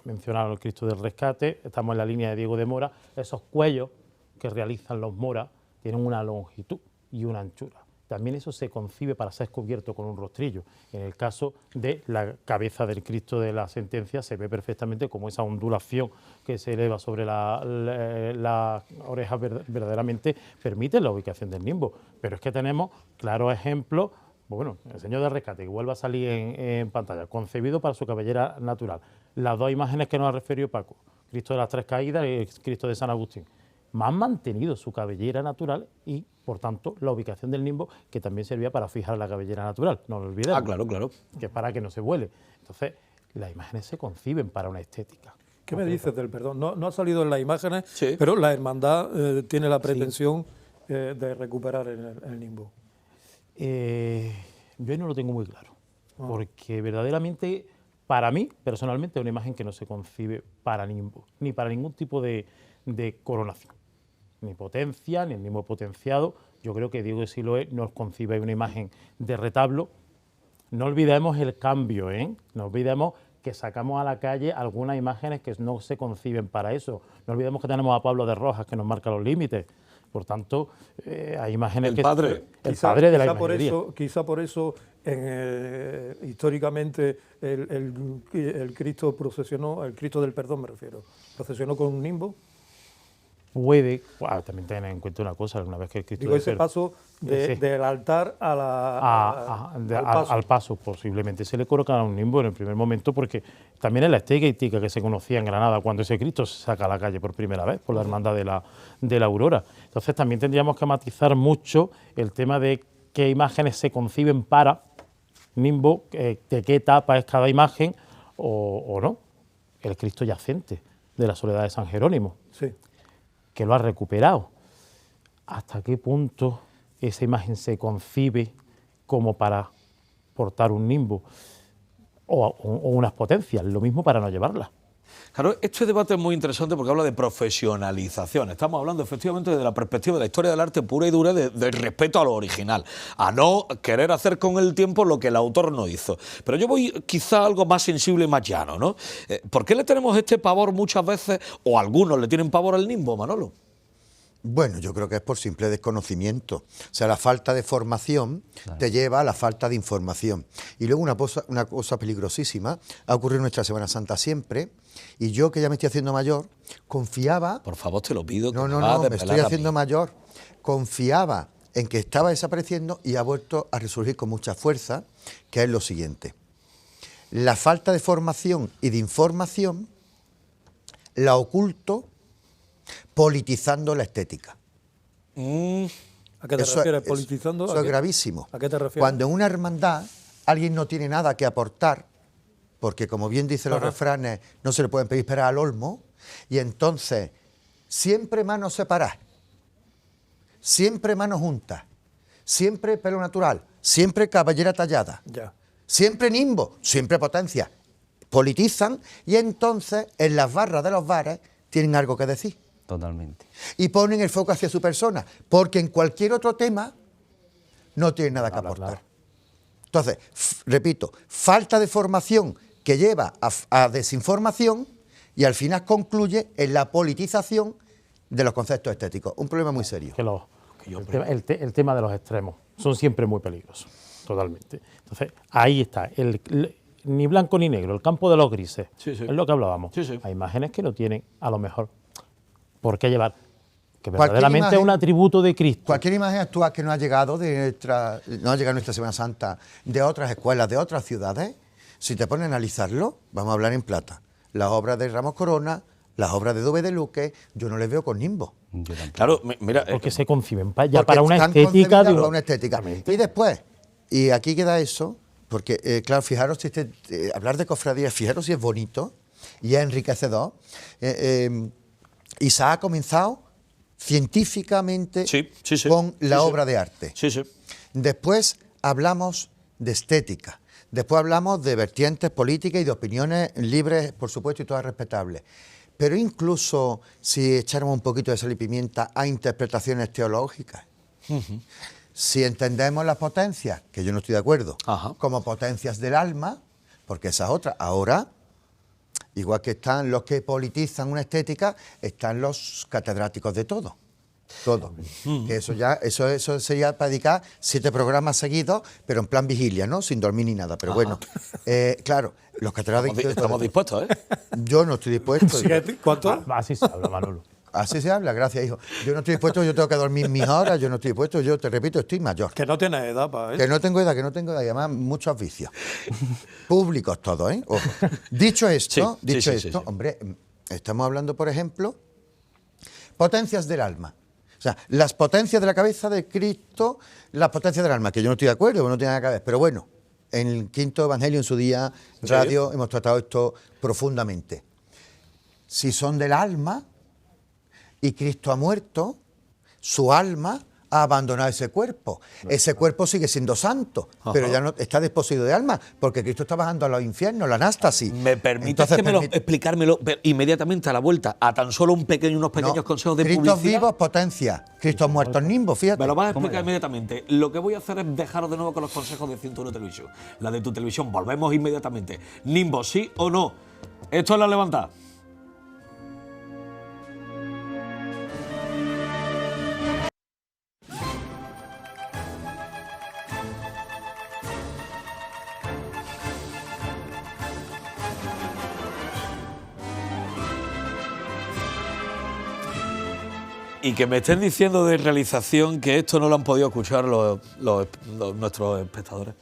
Mencionaron el Cristo del Rescate, estamos en la línea de Diego de Mora. Esos cuellos que realizan los moras tienen una longitud y una anchura. También eso se concibe para ser cubierto con un rostrillo. En el caso de la cabeza del Cristo de la Sentencia se ve perfectamente como esa ondulación que se eleva sobre la oreja verdaderamente permite la ubicación del nimbo. Pero es que tenemos claros ejemplos, bueno, el Señor del Rescate, que vuelve a salir en pantalla, concebido para su cabellera natural. Las dos imágenes que nos ha referido Paco, Cristo de las Tres Caídas y el Cristo de San Agustín, han mantenido su cabellera natural y, por tanto, la ubicación del nimbo, que también servía para fijar la cabellera natural, no lo olvidemos. Ah, claro, claro. Que es para que no se vuele. Entonces, las imágenes se conciben para una estética. ¿Qué me dices del perdón? No ha salido en las imágenes, sí, pero la hermandad tiene la pretensión de recuperar el nimbo. Yo ahí no lo tengo muy claro, porque verdaderamente, para mí, personalmente, es una imagen que no se concibe para nimbo, ni para ningún tipo de coronación. Ni potencia, ni el nimbo potenciado. Yo creo que Diego de Siloé nos concibe una imagen de retablo. No olvidemos el cambio, no olvidemos que sacamos a la calle algunas imágenes que no se conciben para eso. No olvidemos que tenemos a Pablo de Rojas, que nos marca los límites. Por tanto, hay imágenes el padre de la imaginería. Quizá por eso históricamente el Cristo procesionó, el Cristo del Perdón me refiero, procesionó con un nimbo. Puede, también tener en cuenta una cosa, una vez que el Cristo... Digo, ese paso del altar al paso, posiblemente se le colocará un nimbo en el primer momento, porque también es la estética que se conocía en Granada cuando ese Cristo se saca a la calle por primera vez, por la Hermandad de la Aurora. Entonces también tendríamos que matizar mucho el tema de qué imágenes se conciben para nimbo, de qué etapa es cada imagen, o no. El Cristo yacente de la Soledad de San Jerónimo. Sí. Que lo ha recuperado. ¿Hasta qué punto esa imagen se concibe como para portar un nimbo o unas potencias? Lo mismo para no llevarla. Claro, este debate es muy interesante porque habla de profesionalización. Estamos hablando efectivamente de la perspectiva de la historia del arte pura y dura, del respeto a lo original, a no querer hacer con el tiempo lo que el autor no hizo. Pero yo voy quizá a algo más sensible y más llano, ¿no? ¿Por qué le tenemos este pavor muchas veces, o algunos le tienen pavor al nimbo, Manolo? Bueno, yo creo que es por simple desconocimiento. O sea, la falta de formación te lleva a la falta de información. Y luego una cosa peligrosísima ha ocurrido en nuestra Semana Santa siempre, y yo, que ya me estoy haciendo mayor, confiaba... Por favor, te lo pido. No, me estoy haciendo mayor. Confiaba en que estaba desapareciendo y ha vuelto a resurgir con mucha fuerza, que es lo siguiente. La falta de formación y de información la oculto politizando la estética. ¿A qué te refieres? ¿Politizando? Eso es gravísimo. ¿A qué te refieres? Cuando en una hermandad alguien no tiene nada que aportar, porque como bien dicen los refranes, no se le pueden pedir peras al olmo, y entonces siempre manos separadas, siempre manos juntas, siempre pelo natural, siempre cabellera tallada, siempre nimbo, siempre potencia, politizan y entonces en las barras de los bares tienen algo que decir. Totalmente. Y ponen el foco hacia su persona, porque en cualquier otro tema no tienen nada que aportar. Entonces, repito, falta de formación que lleva a desinformación y al final concluye en la politización de los conceptos estéticos. Un problema muy serio. El tema de los extremos son siempre muy peligrosos, totalmente. Entonces, ahí está, ni blanco ni negro, el campo de los grises, es lo que hablábamos. Hay imágenes que no tienen, a lo mejor, por qué llevar, que verdaderamente es un atributo de Cristo. Cualquier imagen actual que no ha llegado no ha llegado nuestra Semana Santa de otras escuelas, de otras ciudades, si te pones a analizarlo, vamos a hablar en plata. Las obras de Ramos Corona, las obras de Dove de Luque, yo no les veo con nimbo. Claro, mira, porque se conciben ya para una estética. Para una estética. Y después, y aquí queda eso, porque claro, fijaros, hablar de cofradías, fijaros si es bonito y es enriquecedor. Isaac ha comenzado científicamente con la obra de arte. Después hablamos de estética. Después hablamos de vertientes políticas y de opiniones libres, por supuesto, y todas respetables. Pero incluso si echáramos un poquito de sal y pimienta a interpretaciones teológicas, si entendemos las potencias, que yo no estoy de acuerdo, como potencias del alma, porque esa es otra. Ahora, igual que están los que politizan una estética, están los catedráticos de todo. Todo. Que eso sería para dedicar 7 programas seguidos, pero en plan vigilia, ¿no? Sin dormir ni nada. Pero bueno, claro, los catedráticos... Estamos dispuestos, ¿eh? Yo no estoy dispuesto. ¿Cuánto? Así se habla, Manolo. Así se habla, gracias, hijo. Yo no estoy dispuesto, yo tengo que dormir mis horas, yo no estoy dispuesto, yo te repito, estoy mayor. Que no tienes edad para eso. Que no tengo edad, y además muchos vicios. Públicos todos, ¿eh? Ojo. Dicho esto, hombre, estamos hablando, por ejemplo, potencias del alma. O sea, las potencias de la cabeza de Cristo, las potencias del alma, que yo no estoy de acuerdo, no tiene nada que ver, pero bueno, en el quinto evangelio, en su día, radio, hemos tratado esto profundamente. Si son del alma y Cristo ha muerto, su alma ha abandonado ese cuerpo. Ese cuerpo sigue siendo santo, pero ya no está desposeído de alma, porque Cristo está bajando a los infiernos, la anástasis. ¿Me permites explicármelo inmediatamente a la vuelta, a tan solo unos pequeños consejos de publicidad? Cristos vivos, potencia. Cristos muertos, nimbo, fíjate. Me lo vas a explicar inmediatamente. Lo que voy a hacer es dejaros de nuevo con los consejos de 101 Televisión. La de tu televisión, volvemos inmediatamente. Nimbo, ¿sí o no? Esto es La Levantada. Y que me estén diciendo de realización que esto no lo han podido escuchar nuestros espectadores.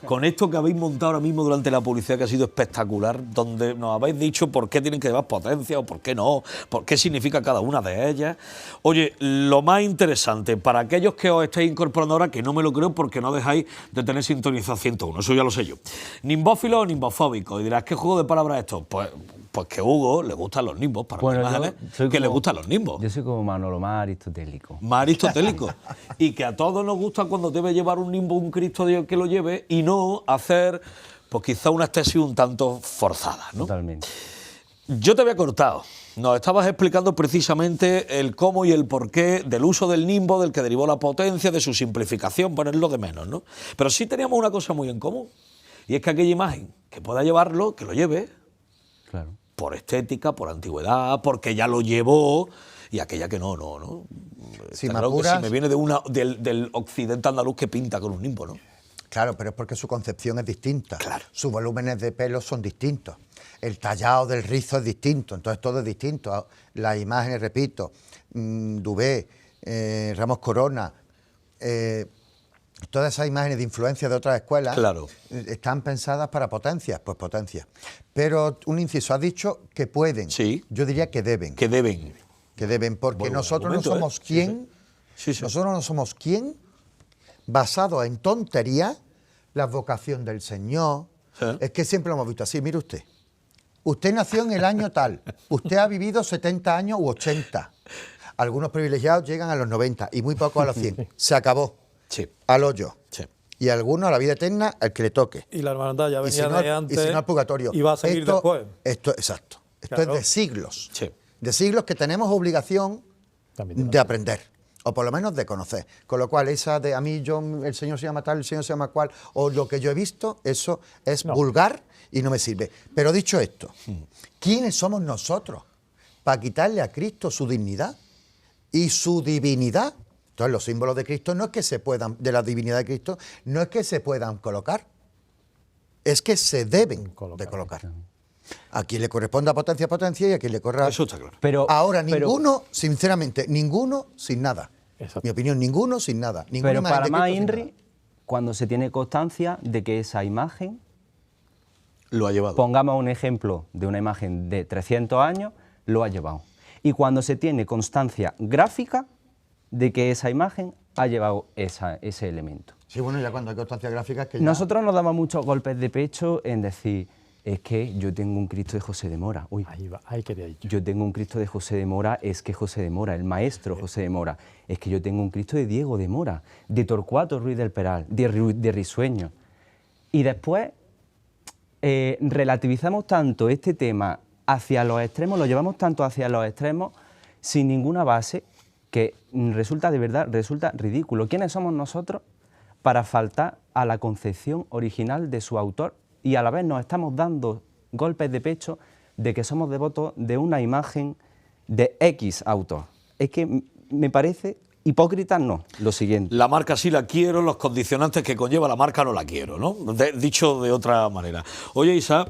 Con esto que habéis montado ahora mismo durante la publicidad, que ha sido espectacular, donde nos habéis dicho por qué tienen que llevar potencia o por qué no, por qué significa cada una de ellas. Oye, lo más interesante, para aquellos que os estáis incorporando ahora, que no me lo creo porque no dejáis de tener sintonizado 101, eso ya lo sé yo. ¿Nimbófilo o nimbofóbico? Y dirás, ¿qué juego de palabras es esto? Pues que a Hugo le gustan los nimbos, para imágenes que le gustan los nimbos. Yo soy como Manolo, más aristotélico. Más aristotélico. Y que a todos nos gusta cuando debe llevar un nimbo, un Cristo Dios que lo lleve, y no hacer, pues quizá una tesis un tanto forzada, ¿no? Totalmente. Yo te había cortado. Nos estabas explicando precisamente el cómo y el porqué del uso del nimbo, del que derivó la potencia, de su simplificación, ponerlo de menos, ¿no? Pero sí teníamos una cosa muy en común, y es que aquella imagen que pueda llevarlo, que lo lleve. Claro. Por estética, por antigüedad, porque ya lo llevó, y aquella que no. Si claro que si me viene del occidente andaluz que pinta con un nimbo, ¿no? Claro, pero es porque su concepción es distinta. Claro. Sus volúmenes de pelo son distintos. El tallado del rizo es distinto, entonces todo es distinto. Las imágenes, repito, Dubé, Ramos Corona, todas esas imágenes de influencia de otras escuelas están pensadas para potencias, pues potencias. Pero un inciso, has dicho que pueden. Sí. Yo diría que deben. Que deben. Que deben, porque bueno, nosotros no somos quién. Sí. Nosotros no somos quién, basado en tonterías, la vocación del Señor. Sí. Es que siempre lo hemos visto así. Mire usted. Usted nació en el año tal. Usted ha vivido 70 años u 80. Algunos privilegiados llegan a los 90 y muy pocos a los 100. Se acabó. Sí. Al hoyo. Sí. Y algunos a la vida eterna, al que le toque. Y la hermandad ya venía de antes. Y si no al purgatorio. Y va a seguir después. Exacto. Esto Claro. es de siglos. Sí. De siglos que tenemos obligación de aprender. o por lo menos de conocer. Con lo cual, esa de a mí, el Señor se llama tal, el Señor se llama cual, o lo que yo he visto, eso es vulgar y no me sirve. Pero dicho esto, ¿quiénes somos nosotros para quitarle a Cristo su dignidad y su divinidad? Entonces, los símbolos de Cristo no es que se puedan, de la divinidad de Cristo, no es que se puedan colocar, es que se deben de colocar. A quien le corresponda potencia, potencia, y a quien le corra... Eso está claro. Pero, ahora, ninguno, sinceramente, ninguno sin nada. Exacto. Mi opinión, ninguno sin nada. Pero para más Cristo sin INRI, nada. cuando se tiene constancia de que esa imagen, Lo ha llevado. pongamos un ejemplo de una imagen de 300 años, lo ha llevado. Y cuando se tiene constancia gráfica de que esa imagen ha llevado ese elemento. Sí, bueno, ya cuando hay constancia gráfica es que ya... Nosotros nos damos muchos golpes de pecho en decir, es que yo tengo un Cristo de José de Mora. Uy, Ahí va, ahí quería ir. yo tengo un Cristo de José de Mora, es que José de Mora, el maestro José de Mora, es que yo tengo un Cristo de Diego de Mora, de Torcuato Ruiz del Peral, de Risueño. Y después relativizamos tanto este tema hacia los extremos, lo llevamos tanto hacia los extremos sin ninguna base que resulta de verdad, resulta ridículo. ¿Quiénes somos nosotros para faltar a la concepción original de su autor? Y a la vez nos estamos dando golpes de pecho de que somos devotos de una imagen de X autor. Es que me parece hipócrita, no, lo siguiente. La marca sí la quiero, los condicionantes que conlleva la marca no la quiero, ¿no? Dicho de otra manera. Oye, Isa,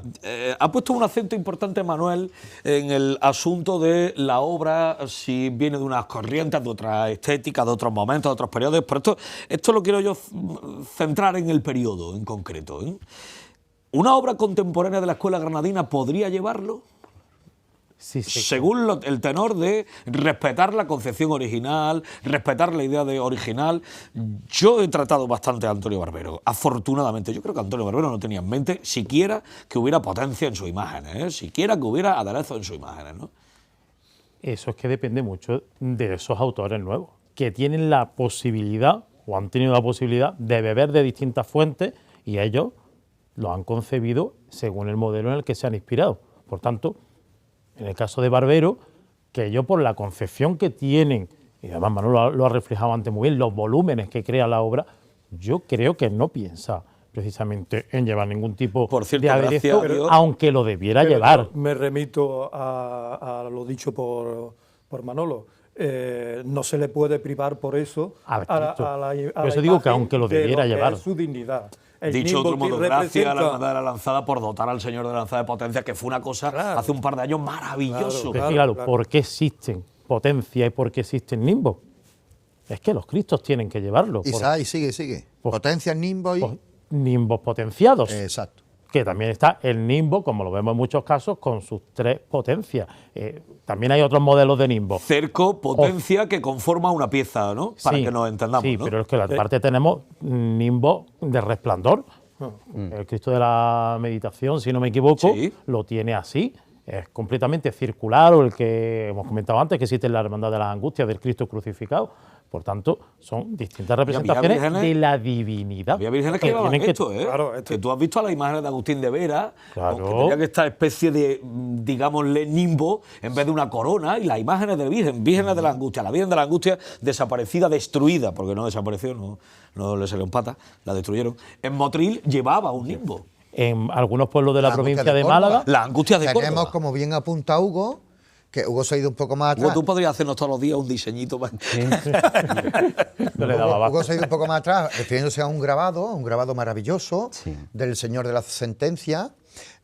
ha puesto un acento importante, Manuel, en el asunto de la obra, si viene de unas corrientes, de otra estética, de otros momentos, de otros periodos, pero esto lo quiero yo centrar en el periodo en concreto, ¿eh? ¿Una obra contemporánea de la escuela granadina podría llevarlo? Sí, sí. Según el tenor de respetar la concepción original, respetar la idea de original. Yo he tratado bastante a Antonio Barbero, afortunadamente. Yo creo que Antonio Barbero no tenía en mente siquiera que hubiera potencia en sus imágenes, ¿eh? Siquiera que hubiera aderezo en sus imágenes, ¿no? Eso es que depende mucho de esos autores nuevos, que tienen la posibilidad, o han tenido la posibilidad, de beber de distintas fuentes y ellos lo han concebido según el modelo en el que se han inspirado. Por tanto, en el caso de Barbero, que ellos por la concepción que tienen, y además Manuel lo ha reflejado antes muy bien, los volúmenes que crea la obra, yo creo que no piensa precisamente en llevar ningún tipo Por cierto, de aderezo, gracias a Dios, aunque lo debiera llevar. Me remito a lo dicho por Manolo. No se le puede privar por eso Por eso digo que aunque lo debiera llevar. su dignidad. El dicho de otro nimbo modo, que gracias a la representa- Hermandad de la Lanzada por dotar al Señor de la Lanzada de potencia, que fue una cosa hace un par de años maravilloso. Claro, Claro, claro. ¿por qué existen potencia y por qué existen nimbos? Es que los Cristos tienen que llevarlo. Isa, y sigue. Potencia, nimbo y... Nimbos potenciados. Exacto. Que también está el nimbo, como lo vemos en muchos casos, con sus 3 potencias. También hay otros modelos de nimbo. Cerco, potencia, que conforma una pieza, ¿no? Para Sí, que nos entendamos, sí, ¿no? pero es que aparte tenemos nimbo de resplandor. El Cristo de la Meditación, si no me equivoco, Sí. lo tiene así. Es completamente circular, o el que hemos comentado antes, que existe en la Hermandad de las Angustias del Cristo crucificado. Por tanto, son distintas representaciones vírgenes- de la divinidad. Había vírgenes que Que llevaban tienen que- esto, ¿eh? Claro, esto- Que tú has visto a las imágenes de Agustín de Vera, Claro. que tenía que esta especie de, digámosle, nimbo en vez de una corona, y las imágenes de vírgenes de la Angustia, la Virgen de la Angustia desaparecida, destruida, porque no desapareció, no le salieron patas, la destruyeron. En Motril llevaba un nimbo. En algunos pueblos de la La provincia angustia de de Córdoba. Málaga, La Angustia de Tenemos, Córdoba. como bien apunta Hugo, que Hugo se ha ido un poco más Hugo, atrás. tú podrías hacernos todos los días un diseñito para... no le daba Hugo abasto. se ha ido un poco más atrás, refiriéndose a un grabado maravilloso Sí. del Señor de la Sentencia,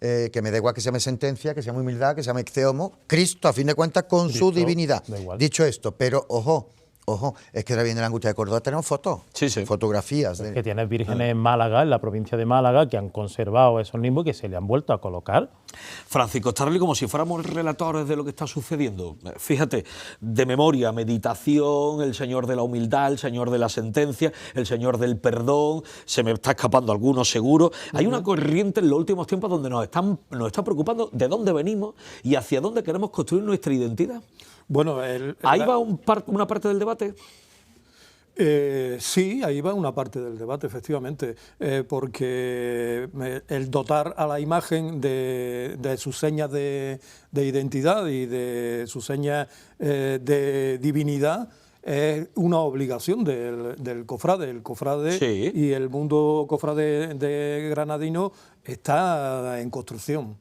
que me da igual que se llame sentencia, que se llame humildad, que se llame Ixteomo, Cristo, a fin de cuentas, con su Cristo, divinidad. da igual. Dicho esto, pero ojo, es que también en la Angustia de Córdoba tenemos fotos, Sí, sí. fotografías. de- Que tienes vírgenes en Málaga, en la provincia de Málaga, que han conservado esos nimbos y que se le han vuelto a colocar. Francisco Starling, como si fuéramos relatores de lo que está sucediendo. Fíjate, de memoria, meditación, el Señor de la humildad, el Señor de la sentencia, el Señor del perdón, se me está escapando alguno seguro. Hay una corriente en los últimos tiempos donde nos está preocupando de dónde venimos y hacia dónde queremos construir nuestra identidad. Bueno, Ahí va una parte del debate. Sí, ahí va una parte del debate, efectivamente, porque el dotar a la imagen de sus señas de identidad y de sus señas de divinidad es una obligación del cofrade. El cofrade Sí. y el mundo cofrade de granadino está en construcción.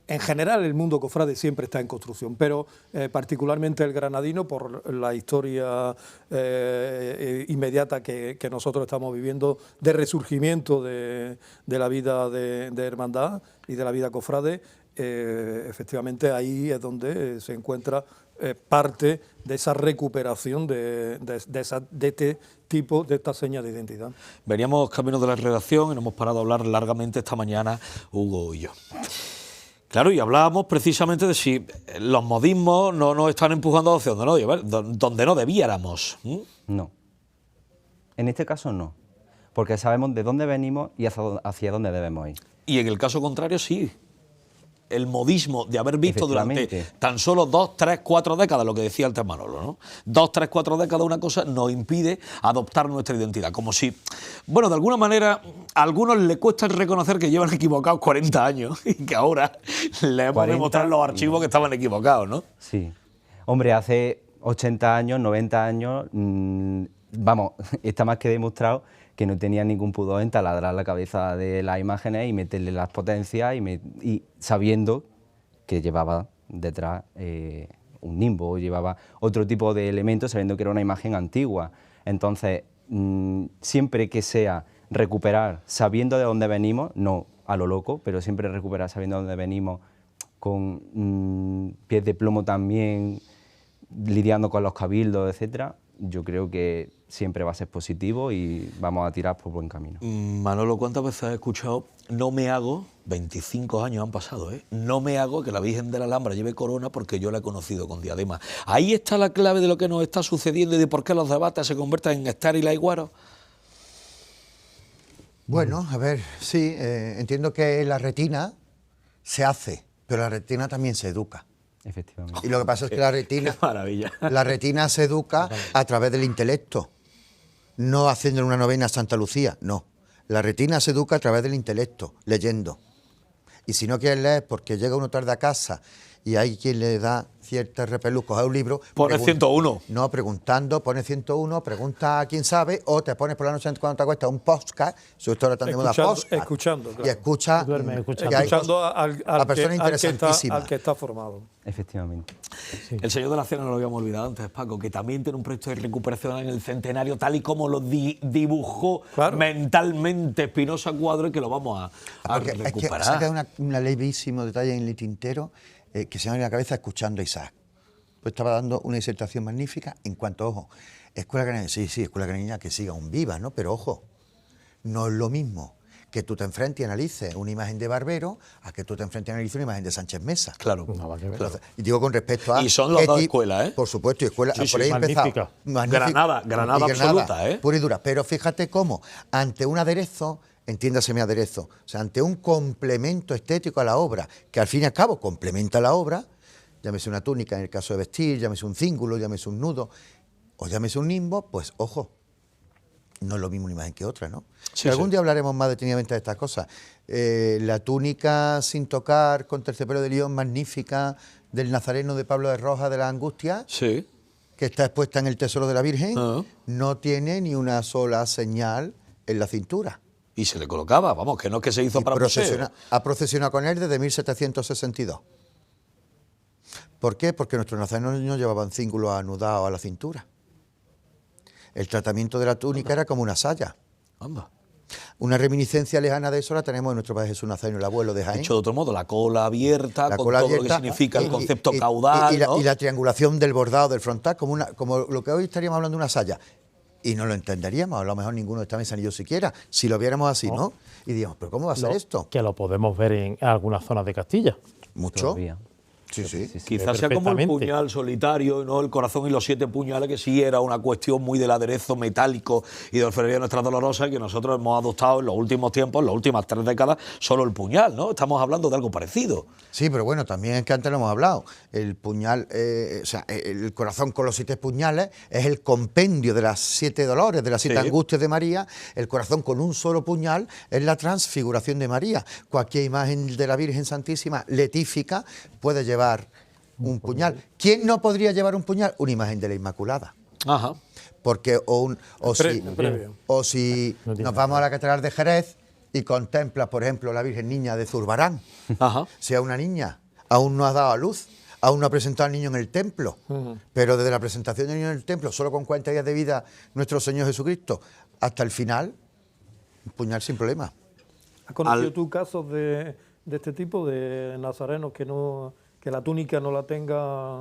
En general el mundo cofrade siempre está en construcción, pero particularmente el granadino, por la historia inmediata que nosotros estamos viviendo de resurgimiento de la vida de hermandad y de la vida cofrade, efectivamente ahí es donde se encuentra parte de esa recuperación de este tipo, de esta seña de identidad. Veníamos camino de la redacción y nos hemos parado a hablar largamente esta mañana, Hugo y yo. Claro, y hablábamos precisamente de si los modismos no nos están empujando hacia donde no debiéramos. No. En este caso no, porque sabemos de dónde venimos y hacia dónde debemos ir. Y en el caso contrario, sí. El modismo de haber visto durante tan solo 2, 3, 4 décadas, lo que decía antes Manolo, ¿no? 2, 3, 4 décadas una cosa nos impide adoptar nuestra identidad. Como si, bueno, de alguna manera a algunos les cuesta reconocer que llevan equivocados 40 años y que ahora les hemos demostrado en los archivos que estaban equivocados, ¿no? Sí. Hombre, hace 80 años, 90 años, vamos, está más que demostrado que no tenía ningún pudor en taladrar la cabeza de las imágenes y meterle las potencias y sabiendo que llevaba detrás un nimbo, llevaba otro tipo de elementos, sabiendo que era una imagen antigua. Entonces, siempre que sea recuperar sabiendo de dónde venimos, no a lo loco, pero siempre recuperar sabiendo de dónde venimos, con pies de plomo también, lidiando con los cabildos, etcétera, yo creo que siempre va a ser positivo y vamos a tirar por buen camino. Manolo, ¿cuántas veces has escuchado? No me hago, 25 años han pasado, no me hago que la Virgen de la Alhambra lleve corona porque yo la he conocido con diadema. Ahí está la clave de lo que nos está sucediendo y de por qué los debates se convierten en estériles y guaros. Bueno, a ver, sí, entiendo que la retina se hace, pero la retina también se educa. Efectivamente. Y lo que pasa es que la retina, ¡Qué maravilla! La retina se educa a través del intelecto, no haciendo una novena a Santa Lucía, no. La retina se educa a través del intelecto, leyendo. Y si no quieres leer porque llega uno tarde a casa y hay quien le da ciertos repelús, a un libro... Pone 101. No, preguntando, pone 101, pregunta a quién sabe, o te pones por la noche cuando te acuestas un podcast, sobre todo ahora tan de moda podcast, escuchando, claro. Y escucha... Escuchando al persona interesantísima. al que está formado. Efectivamente. Sí. El Señor de la Cena no lo habíamos olvidado antes, Paco, que también tiene un proyecto de recuperación en el centenario, tal y como lo dibujó mentalmente Espinosa Cuadro, y que lo vamos a recuperar. Es que saca una levísimo detalle en el tintero que se me viene a la cabeza escuchando a Isaac. Pues estaba dando una disertación magnífica en cuanto, ojo, Escuela Granadina, sí, Escuela Granadina que siga aún viva, ¿no? Pero ojo, no es lo mismo que tú te enfrentes y analices una imagen de Barbero a que tú te enfrentes y analices una imagen de Sánchez Mesa. Claro. Entonces, y digo con respecto a... Y son las dos escuelas, ¿eh? Por supuesto, y escuela, sí, por ahí magnífica. Granada absoluta, ¿eh? Pura y dura. Pero fíjate cómo, ante un aderezo, entiéndaseme aderezo, o sea, ante un complemento estético a la obra, que al fin y al cabo complementa la obra, llámese una túnica en el caso de vestir, llámese un cíngulo, llámese un nudo, o llámese un nimbo, pues ojo, no es lo mismo una imagen que otra, ¿no? Sí, algún día hablaremos más detenidamente de estas cosas. La túnica sin tocar, con terciopelo de León, magnífica, del Nazareno de Pablo de Rojas de la Angustia, sí, que está expuesta en el Tesoro de la Virgen, no tiene ni una sola señal en la cintura. Y se le colocaba, vamos, que no es que se hizo para museo. Ha procesionado con él desde 1762. ¿Por qué? Porque nuestros nazarenos no llevaban cíngulos anudados a la cintura. El tratamiento de la túnica era como una saya. Anda. Una reminiscencia lejana de eso la tenemos en nuestro Padre Jesús Nazareno, el abuelo de Jaén. Dicho de otro modo, la cola abierta, con todo lo que significa el concepto caudal, ¿no? Y la triangulación del bordado del frontal, como lo que hoy estaríamos hablando de una saya. Y no lo entenderíamos, a lo mejor ninguno de esta mesa ni yo siquiera, si lo viéramos así, ¿no? Y digamos, ¿pero cómo va a ser esto? Que lo podemos ver en algunas zonas de Castilla. Mucho. Todavía. Sí. Quizás sea como el puñal solitario, ¿no? El corazón y los 7 puñales, que sí era una cuestión muy del aderezo metálico y de orfebrería Nuestra Dolorosa, que nosotros hemos adoptado en los últimos tiempos, en las últimas 3 décadas, solo el puñal, ¿no? Estamos hablando de algo parecido. Sí, pero bueno, también es que antes lo hemos hablado. El puñal, el corazón con los 7 puñales es el compendio de las 7 dolores, de las 7 angustias de María. El corazón con un solo puñal es la transfiguración de María. Cualquier imagen de la Virgen Santísima letífica puede llevar un puñal. ¿Quién no podría llevar un puñal? Una imagen de la Inmaculada. Ajá. Porque o si No tiene nos vamos a la Catedral de Jerez y contemplas, por ejemplo, la Virgen Niña de Zurbarán, Ajá. sea una niña, aún no ha dado a luz, aún no ha presentado al niño en el templo, pero desde la presentación del niño en el templo, solo con 40 días de vida, nuestro Señor Jesucristo, hasta el final, un puñal sin problema. ¿Has conocido tú casos de este tipo, de nazarenos que la túnica no la tenga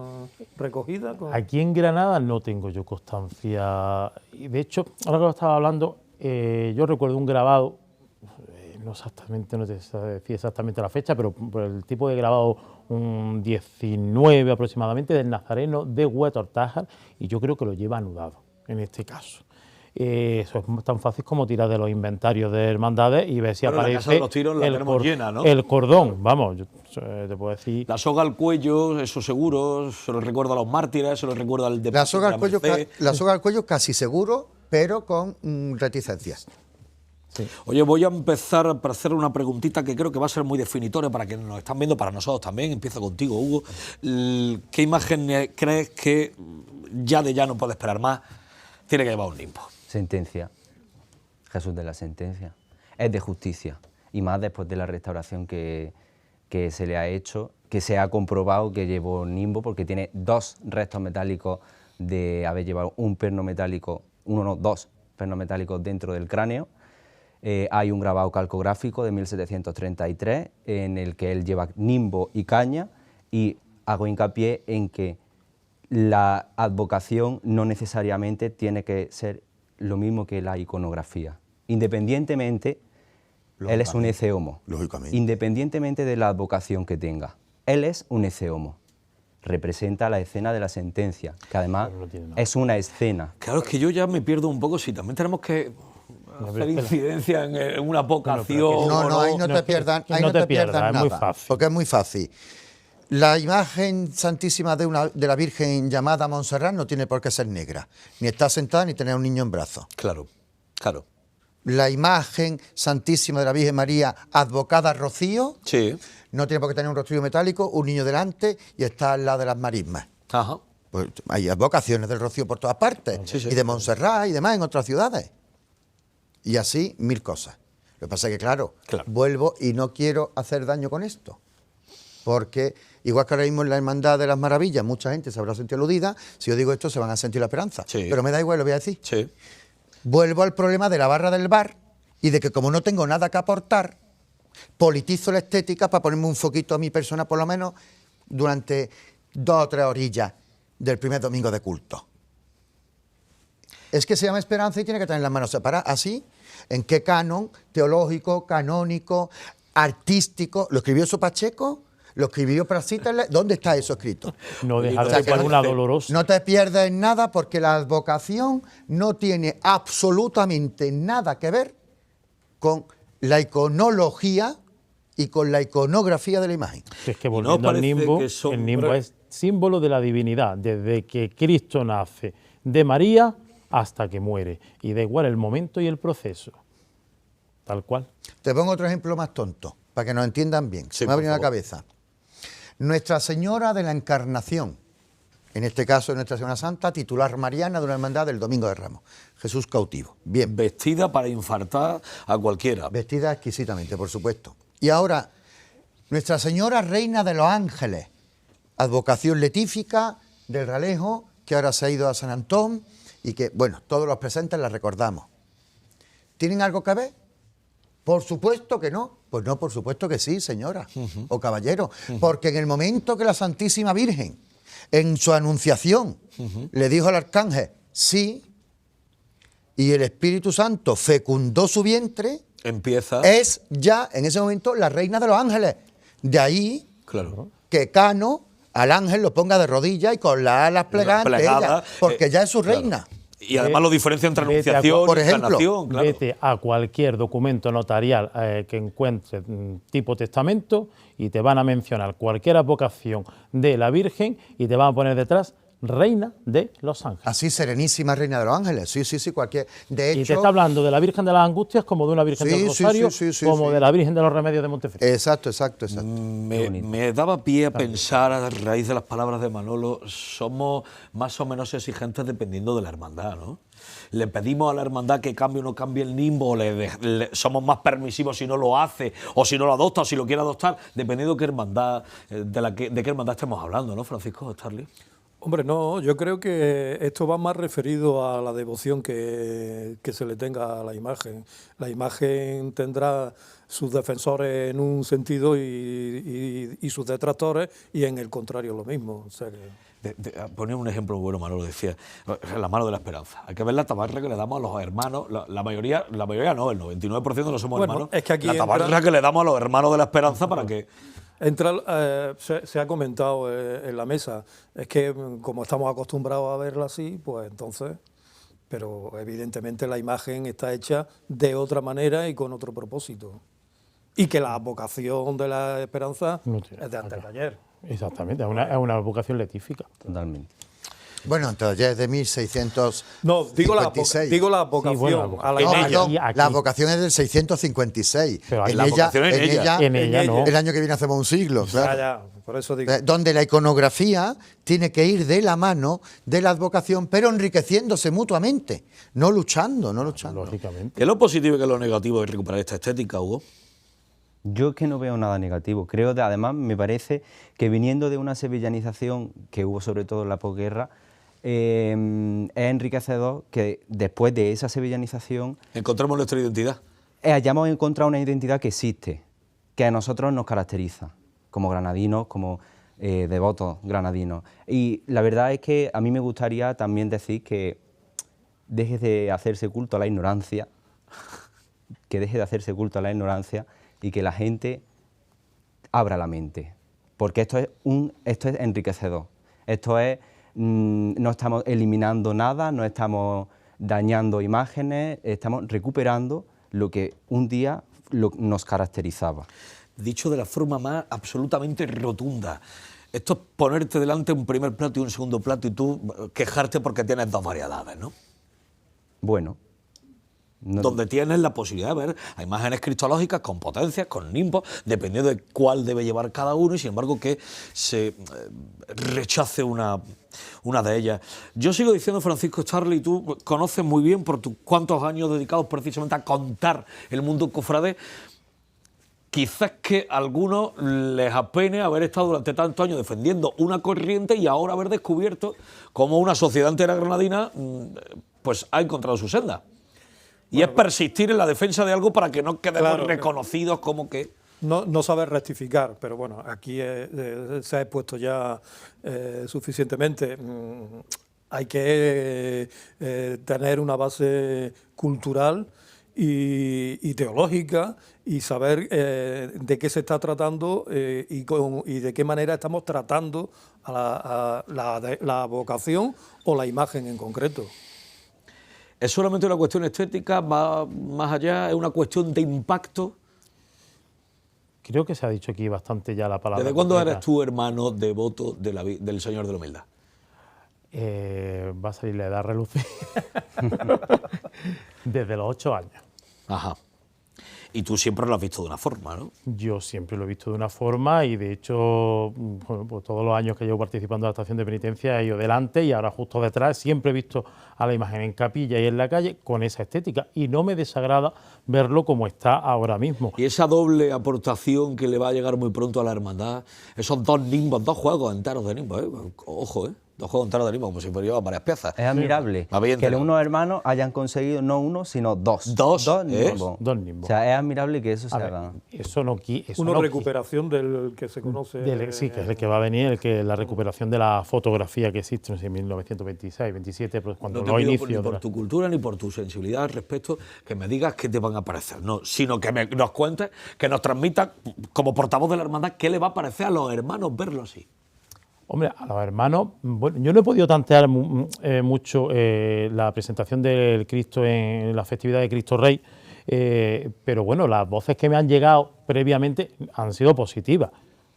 recogida? Aquí en Granada no tengo yo constancia. Y de hecho, ahora que lo estaba hablando, yo recuerdo un grabado, no te sé decir exactamente la fecha, pero por el tipo de grabado, un 19 aproximadamente, del nazareno de Huetortájar, y yo creo que lo lleva anudado en este caso. Eso es tan fácil como tirar de los inventarios de hermandades y ver si Bueno, la Casa aparece de los Tiros la tenemos llena, ¿no? el cordón. Vamos, yo te puedo decir... La soga al cuello, eso seguro, se lo recuerda a los mártires, se lo recuerda al de La soga al cuello, Merced. la soga al cuello casi seguro, pero con reticencias. Sí. Oye, voy a empezar para hacer una preguntita que creo que va a ser muy definitoria para quienes nos están viendo, para nosotros también. Empiezo contigo, Hugo. ¿Qué imagen crees que ya no puede esperar más? Tiene que llevar un nimbo. Sentencia. Jesús de la sentencia. Es de justicia. Y más después de la restauración que se le ha hecho, que se ha comprobado que llevó nimbo, porque tiene dos restos metálicos de haber llevado un perno metálico, dos pernos metálicos dentro del cráneo. Hay un grabado calcográfico de 1733 en el que él lleva nimbo y caña, y hago hincapié en que la advocación no necesariamente tiene que ser lo mismo que la iconografía. Independientemente, él es un ece homo. Lógicamente. Independientemente de la advocación que tenga, él es un ece homo. Representa la escena de la sentencia, que además es una escena. Claro, es que yo ya me pierdo un poco si también tenemos que hacer incidencia en una vocación. No, ahí no te pierdas nada, es muy fácil. porque es muy fácil. La imagen santísima de la Virgen llamada Montserrat no tiene por qué ser negra, ni estar sentada ni tener un niño en brazos. Claro, claro. La imagen santísima de la Virgen María advocada Rocío Sí. no tiene por qué tener un rostrillo metálico, un niño delante y está al lado de las marismas. Ajá. Pues hay advocaciones del Rocío por todas partes, Sí, sí. y de Montserrat y demás en otras ciudades. Y así, mil cosas. Lo que pasa es que, claro, vuelvo y no quiero hacer daño con esto. Porque, igual que ahora mismo en la Hermandad de las Maravillas, mucha gente se habrá sentido aludida, si yo digo esto se van a sentir la esperanza. Sí. Pero me da igual, lo voy a decir. Sí. Vuelvo al problema de la barra del bar y de que como no tengo nada que aportar, politizo la estética para ponerme un foquito a mi persona, por lo menos, durante 2 o 3 orillas del primer domingo de culto. Es que se llama esperanza y tiene que tener las manos separadas. Así, ¿en qué canon teológico, canónico, artístico? ¿Lo escribió Sopacheco? ¿Lo escribió Praxíteles? ¿Dónde está eso escrito? No dejar O sea, de que ser una dolorosa. No te pierdas en nada porque la advocación no tiene absolutamente nada que ver con la iconología y con la iconografía de la imagen. Es que volviendo al nimbo, el nimbo es símbolo de la divinidad, desde que Cristo nace de María hasta que muere, y da igual el momento y el proceso, tal cual. Te pongo otro ejemplo más tonto, para que nos entiendan bien. Sí, me ha venido a la favor. cabeza. Nuestra Señora de la Encarnación, en este caso Nuestra Señora Santa, titular mariana de una hermandad del Domingo de Ramos. Jesús cautivo. Bien. Vestida para infartar a cualquiera. Vestida exquisitamente, por supuesto. Y ahora, Nuestra Señora Reina de los Ángeles, advocación letífica del Ralejo, que ahora se ha ido a San Antón y que, bueno, todos los presentes la recordamos. ¿Tienen algo que ver? Por supuesto que no. Pues no, por supuesto que sí, señora o caballero. Porque en el momento que la Santísima Virgen, en su anunciación, le dijo al arcángel, sí, y el Espíritu Santo fecundó su vientre, Empieza. es ya en ese momento la reina de los ángeles. De ahí Claro. que Cano al ángel lo ponga de rodillas y con las alas plegadas ante ella, porque ya es su claro. reina. Y además lo diferencia entre Vete a anunciación por y ejemplo, encarnación. Claro. Vete a cualquier documento notarial que encuentres tipo testamento y te van a mencionar cualquier advocación de la Virgen y te van a poner detrás Reina de los Ángeles. Así, Serenísima Reina de los Ángeles. Sí, sí, sí, cualquier. De hecho. Y te está hablando de la Virgen de las Angustias como de una Virgen del Rosario, como de la Virgen de los Remedios de Montefrío. Exacto, exacto, exacto. Me daba pie a pensar, a raíz de las palabras de Manolo, somos más o menos exigentes dependiendo de la hermandad, ¿no? Le pedimos a la hermandad que cambie o no cambie el nimbo, o somos más permisivos si no lo hace, o si no lo adopta, o si lo quiere adoptar, dependiendo de qué hermandad, de qué hermandad estemos hablando, ¿no, Francisco Starling? Hombre, no, yo creo que esto va más referido a la devoción que se le tenga a la imagen. La imagen tendrá sus defensores en un sentido y sus detractores, y en el contrario lo mismo. O sea que... Ponía un ejemplo bueno, Manolo decía, la mano de la esperanza. Hay que ver la tabarra que le damos a los hermanos, la mayoría no, el 99% no somos hermanos. Es que aquí la tabarra que le damos a los hermanos de la esperanza para que... se ha comentado en la mesa, es que como estamos acostumbrados a verla así, pues entonces, pero evidentemente la imagen está hecha de otra manera y con otro propósito. Y que la vocación de la esperanza es de antes de ayer. Exactamente, es una vocación letífica. Totalmente. Bueno, entonces ya es de 1656. No, digo la vocación. Sí, bueno, a la No, imagen. perdón, la vocación es del 656. Pero en la ella, vocación en ella no. El año que viene hacemos un siglo, claro. Ya, por eso digo. Donde la iconografía tiene que ir de la mano de la advocación, pero enriqueciéndose mutuamente, no luchando. Lógicamente. ¿Qué es lo positivo y qué es lo negativo de recuperar esta estética, Hugo? Yo es que no veo nada negativo. Creo que además me parece que viniendo de una sevillanización que hubo sobre todo en la posguerra, es enriquecedor que después de esa sevillanización Encontramos nuestra identidad. hayamos encontrado una identidad que existe, que a nosotros nos caracteriza, como granadinos, como devotos granadinos. Y la verdad es que a mí me gustaría también decir que deje de hacerse culto a la ignorancia, y que la gente abra la mente, porque esto es enriquecedor. Esto es, no estamos eliminando nada, no estamos dañando imágenes, estamos recuperando lo que un día nos caracterizaba. Dicho de la forma más absolutamente rotunda, esto es ponerte delante un primer plato y un segundo plato y tú quejarte porque tienes dos variedades, ¿no? Bueno. Donde tienes la posibilidad de ver a imágenes cristológicas con potencias, con nimbos, dependiendo de cuál debe llevar cada uno y sin embargo que se rechace una de ellas. Yo sigo diciendo, Francisco Starling, y tú conoces muy bien por tus cuantos años dedicados precisamente a contar el mundo cofrade, quizás que a algunos les apene haber estado durante tantos años defendiendo una corriente y ahora haber descubierto cómo una sociedad entera granadina pues ha encontrado su senda. Y es persistir en la defensa de algo para que no quedemos reconocidos como que... No saber rectificar, pero bueno, aquí se ha expuesto ya suficientemente. Hay que tener una base cultural y teológica y saber de qué se está tratando y de qué manera estamos tratando a la vocación o la imagen en concreto. ¿Es solamente una cuestión estética? ¿Va más allá? ¿Es una cuestión de impacto? Creo que se ha dicho aquí bastante ya la palabra. ¿Desde cuándo eres tú hermano devoto del Señor de la Humildad? Va a salir la edad a relucir. Desde los 8 años. Ajá. Y tú siempre lo has visto de una forma, ¿no? Yo siempre lo he visto de una forma y de hecho, bueno, pues todos los años que llevo participando en la estación de penitencia he ido delante y ahora justo detrás siempre he visto a la imagen en capilla y en la calle con esa estética y no me desagrada verlo como está ahora mismo. Y esa doble aportación que le va a llegar muy pronto a la hermandad, esos dos nimbos, dos juegos enteros de nimbos, ojo, dos juegos enteros de nimbos, como si llevaban varias piezas. Es admirable que unos hermanos hayan conseguido no uno, sino dos. Dos nimbos. Dos nimbos. O sea, es admirable que eso se haga. Una recuperación del que se conoce. Sí, que es el que va a venir, la recuperación de la fotografía que existe en 1926, 27, pues cuando no te pido ni por tu cultura ni por tu sensibilidad al respecto que me digas qué te van a parecer, no, sino que nos cuentes, que nos transmitas como portavoz de la hermandad qué le va a parecer a los hermanos verlo así. Hombre, a los hermanos, bueno, yo no he podido tantear mucho la presentación del Cristo en la festividad de Cristo Rey, pero bueno, las voces que me han llegado previamente han sido positivas.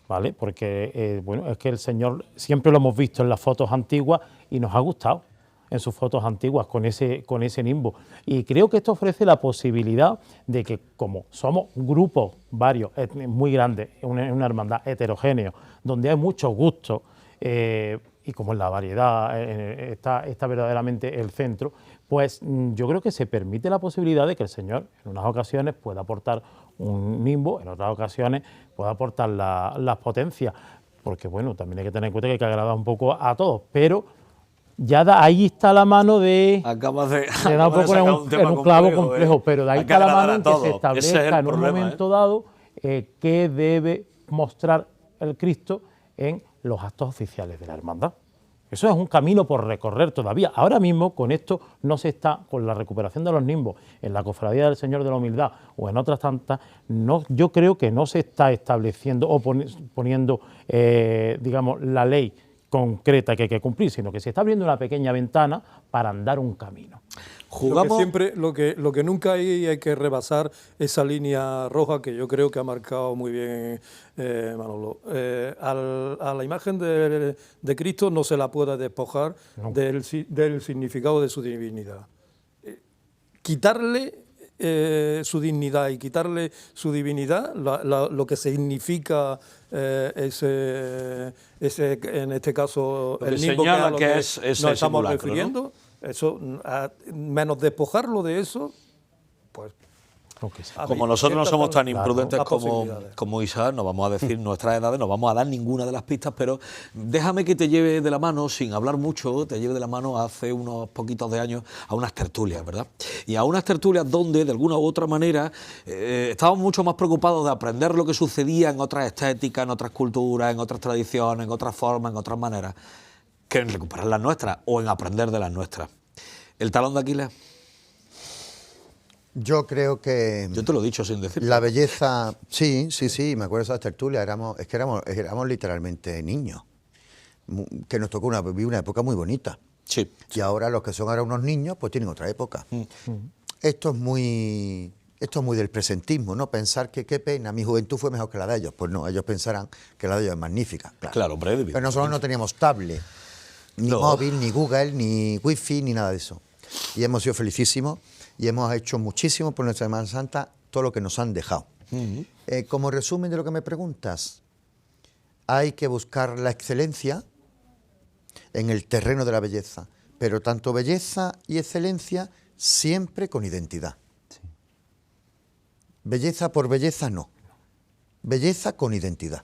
¿vale? Porque, bueno, es que el Señor siempre lo hemos visto en las fotos antiguas y nos ha gustado en sus fotos antiguas con ese nimbo. Y creo que esto ofrece la posibilidad de que, como somos grupos varios, muy grandes, una hermandad heterogénea, donde hay muchos gustos, y como en la variedad está verdaderamente el centro, pues yo creo que se permite la posibilidad de que el Señor en unas ocasiones pueda aportar un nimbo, en otras ocasiones pueda aportar las potencias, porque bueno, también hay que tener en cuenta que hay que agradar un poco a todos, pero ya ahí está la mano de... Acabas de dar un poco en un clavo complejo, pero de ahí está la mano en que se establezca es en un problema, momento dado qué debe mostrar el Cristo en los actos oficiales de la hermandad. Eso es un camino por recorrer todavía. Ahora mismo, con esto, no se está, con la recuperación de los nimbos en la Cofradía del Señor de la Humildad o en otras tantas, yo creo que no se está estableciendo o poniendo, digamos, la ley concreta que hay que cumplir, sino que se está abriendo una pequeña ventana para andar un camino. Jugamos... Lo que nunca hay que rebasar esa línea roja que yo creo que ha marcado muy bien Manolo. A la imagen de Cristo no se la puede despojar del significado de su divinidad. Quitarle su dignidad y quitarle su divinidad, lo que significa ese, en este caso, el nimbo que a lo que nos estamos refiriendo, ¿no? Eso, menos despojarlo de eso, pues... Como nosotros no somos tan imprudentes como Isaac, no vamos a decir nuestras edades, no vamos a dar ninguna de las pistas, pero déjame que te lleve de la mano, sin hablar mucho, te lleve de la mano hace unos poquitos de años a unas tertulias, ¿verdad? Y a unas tertulias donde, de alguna u otra manera, estábamos mucho más preocupados de aprender lo que sucedía en otras estéticas, en otras culturas, en otras tradiciones, en otras formas, en otras maneras, que en recuperar las nuestras o en aprender de las nuestras. ¿El talón de Aquiles? Yo creo que... Yo te lo he dicho sin decirlo. La belleza... Sí, me acuerdo de esas tertulias, éramos literalmente niños, que nos tocó vivir una época muy bonita. Sí. Y ahora los que son ahora unos niños, pues tienen otra época. Esto es muy del presentismo, ¿no? Pensar que qué pena, mi juventud fue mejor que la de ellos. Pues no, ellos pensarán que la de ellos es magnífica. Claro, hombre. Pero nosotros no teníamos tablet, ni móvil, ni Google, ni wifi, ni nada de eso. Y hemos sido felicísimos y hemos hecho muchísimo por nuestra Semana Santa, todo lo que nos han dejado. Como resumen de lo que me preguntas, hay que buscar la excelencia en el terreno de la belleza, pero tanto belleza y excelencia siempre con identidad. Sí. Belleza por belleza no, belleza con identidad.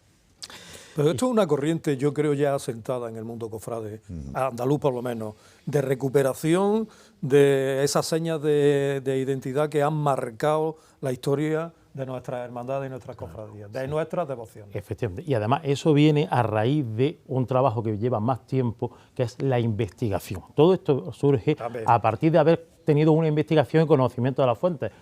Pero esto es una corriente, yo creo, ya asentada en el mundo cofrade, andaluz por lo menos, de recuperación de esas señas de identidad que han marcado la historia de nuestras hermandades y nuestras cofradías, de nuestras devociones. Efectivamente, y además eso viene a raíz de un trabajo que lleva más tiempo, que es la investigación. Todo esto surge a partir de haber tenido una investigación y conocimiento de las fuentes.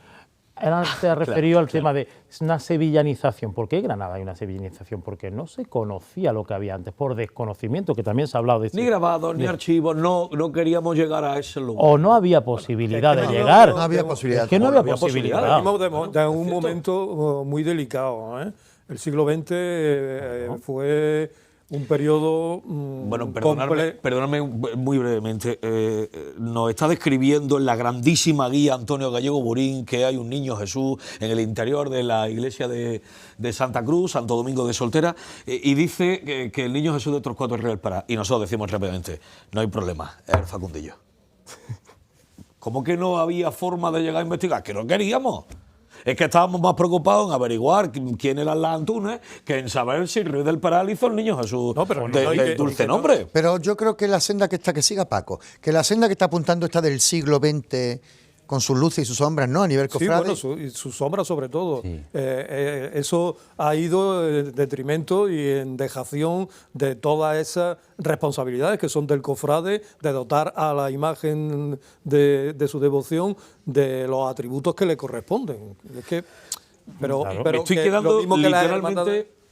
Él se ha referido al tema de una sevillanización. ¿Por qué en Granada hay una sevillanización? Porque no se conocía lo que había antes, por desconocimiento, que también se ha hablado de... Ni grabados, ni archivos, no queríamos llegar a ese lugar. O no había posibilidad de llegar. No había posibilidad. Es que no había posibilidad. Venimos de un momento muy delicado, ¿eh? El siglo XX fue un periodo bueno, perdóname muy brevemente. Nos está describiendo en la grandísima guía Antonio Gallego Burín que hay un niño Jesús en el interior de la iglesia de Santa Cruz, Santo Domingo de Soltera, y dice que el niño Jesús de Torcuato es Real Pará. Y nosotros decimos rápidamente, no hay problema, es el Facundillo. ¿Cómo que no había forma de llegar a investigar? Que no queríamos. Es que estábamos más preocupados en averiguar quién eran las Antunes que en saber si Ruiz del Peral hizo el niño Jesús del dulce nombre. Pero yo creo que la senda que siga Paco, que la senda que está apuntando está del siglo XX con sus luces y sus sombras, ¿no? A nivel cofrade. Sí, bueno, sus sombras sobre todo. Sí. Eso ha ido en detrimento y en dejación de todas esas responsabilidades que son del cofrade, de dotar a la imagen de su devoción de los atributos que le corresponden. Es que, pero estoy que quedando lo mismo que literalmente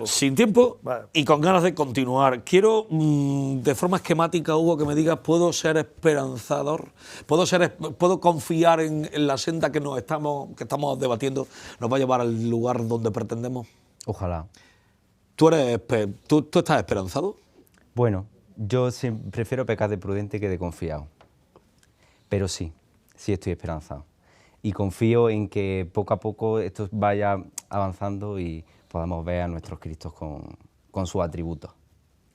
sin tiempo vale. Y con ganas de continuar. Quiero, de forma esquemática, Hugo, que me digas, ¿puedo ser esperanzador? ¿Puedo confiar en la senda que estamos debatiendo nos va a llevar al lugar donde pretendemos? Ojalá. ¿Tú estás esperanzado? Bueno, yo prefiero pecar de prudente que de confiado. Pero sí estoy esperanzado. Y confío en que poco a poco esto vaya avanzando y podamos ver a nuestros Cristos con sus atributos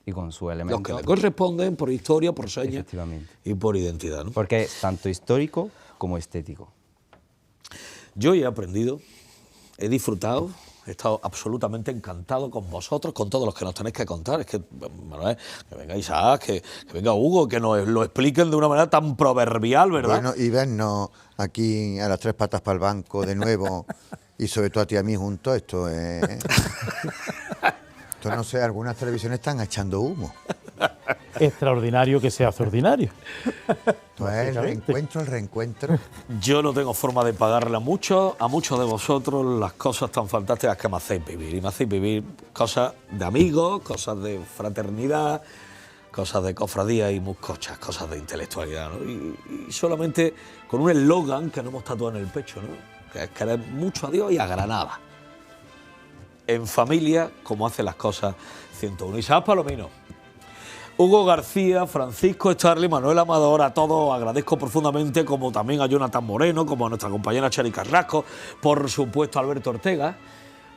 y con sus elementos. Los que le corresponden por historia, por señas y por identidad, ¿no? Porque es tanto histórico como estético. Yo he aprendido, he disfrutado, he estado absolutamente encantado con vosotros, con todos los que nos tenéis que contar. Es que, Manuel, que venga Isaac, que venga Hugo, que nos lo expliquen de una manera tan proverbial, ¿verdad? Bueno, y vernos aquí a las 3 patas para el banco de nuevo, y sobre todo a ti y a mí juntos, esto es... Esto no sé, algunas televisiones están echando humo. Extraordinario que se hace ordinario. Esto es el reencuentro. Yo no tengo forma de pagarle a muchos de vosotros las cosas tan fantásticas que me hacéis vivir. Y me hacéis vivir cosas de amigos, cosas de fraternidad, cosas de cofradía y muscochas, cosas de intelectualidad, ¿no? Y solamente con un eslogan que nos hemos tatuado en el pecho, ¿no? Que es querer mucho a Dios y a Granada. En familia, como hace las cosas 101. Isaac Palomino, Hugo García, Francisco Starling, Manuel Amador, a todos agradezco profundamente, como también a Jonathan Moreno, como a nuestra compañera Chari Carrasco, por supuesto a Alberto Ortega.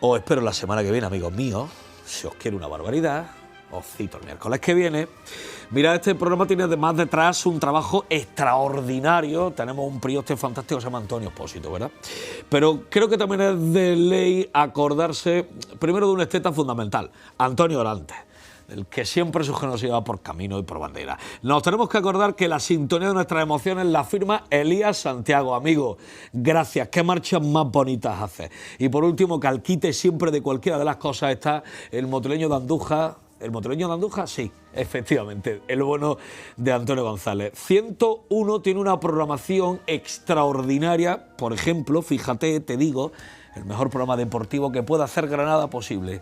Os espero la semana que viene, amigos míos. Si os quiero una barbaridad, os cito el miércoles que viene. Mirad, este programa tiene además detrás un trabajo extraordinario. Tenemos un prioste fantástico que se llama Antonio Espósito, ¿verdad? Pero creo que también es de ley acordarse primero de un esteta fundamental, Antonio Orantes, el que siempre su generosidad va por camino y por bandera. Nos tenemos que acordar que la sintonía de nuestras emociones la firma Elías Santiago. Amigo, gracias, qué marchas más bonitas haces. Y por último, que al quite siempre de cualquiera de las cosas está el motoleño de Andújar. ¿El motoleño de Andújar? Sí, efectivamente, el bueno de Antonio González. 101 tiene una programación extraordinaria. Por ejemplo, fíjate, te digo, el mejor programa deportivo que pueda hacer Granada posible.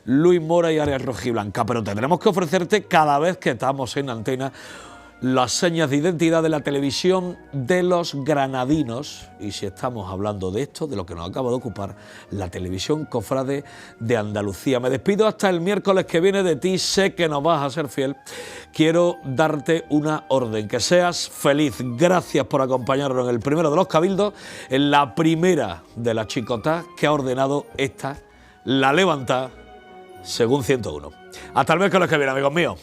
Luis Mora y Arias Rojiblanca, pero tendremos que ofrecerte cada vez que estamos en antena las señas de identidad de la televisión de los granadinos. Y si estamos hablando de esto, de lo que nos acaba de ocupar, la televisión cofrade de Andalucía. Me despido hasta el miércoles que viene de ti, sé que nos vas a ser fiel. Quiero darte una orden, que seas feliz. Gracias por acompañarnos en el primero de los cabildos, en la primera de las chicotas que ha ordenado esta, la Levantá, según 101. Hasta el miércoles que viene, amigos míos.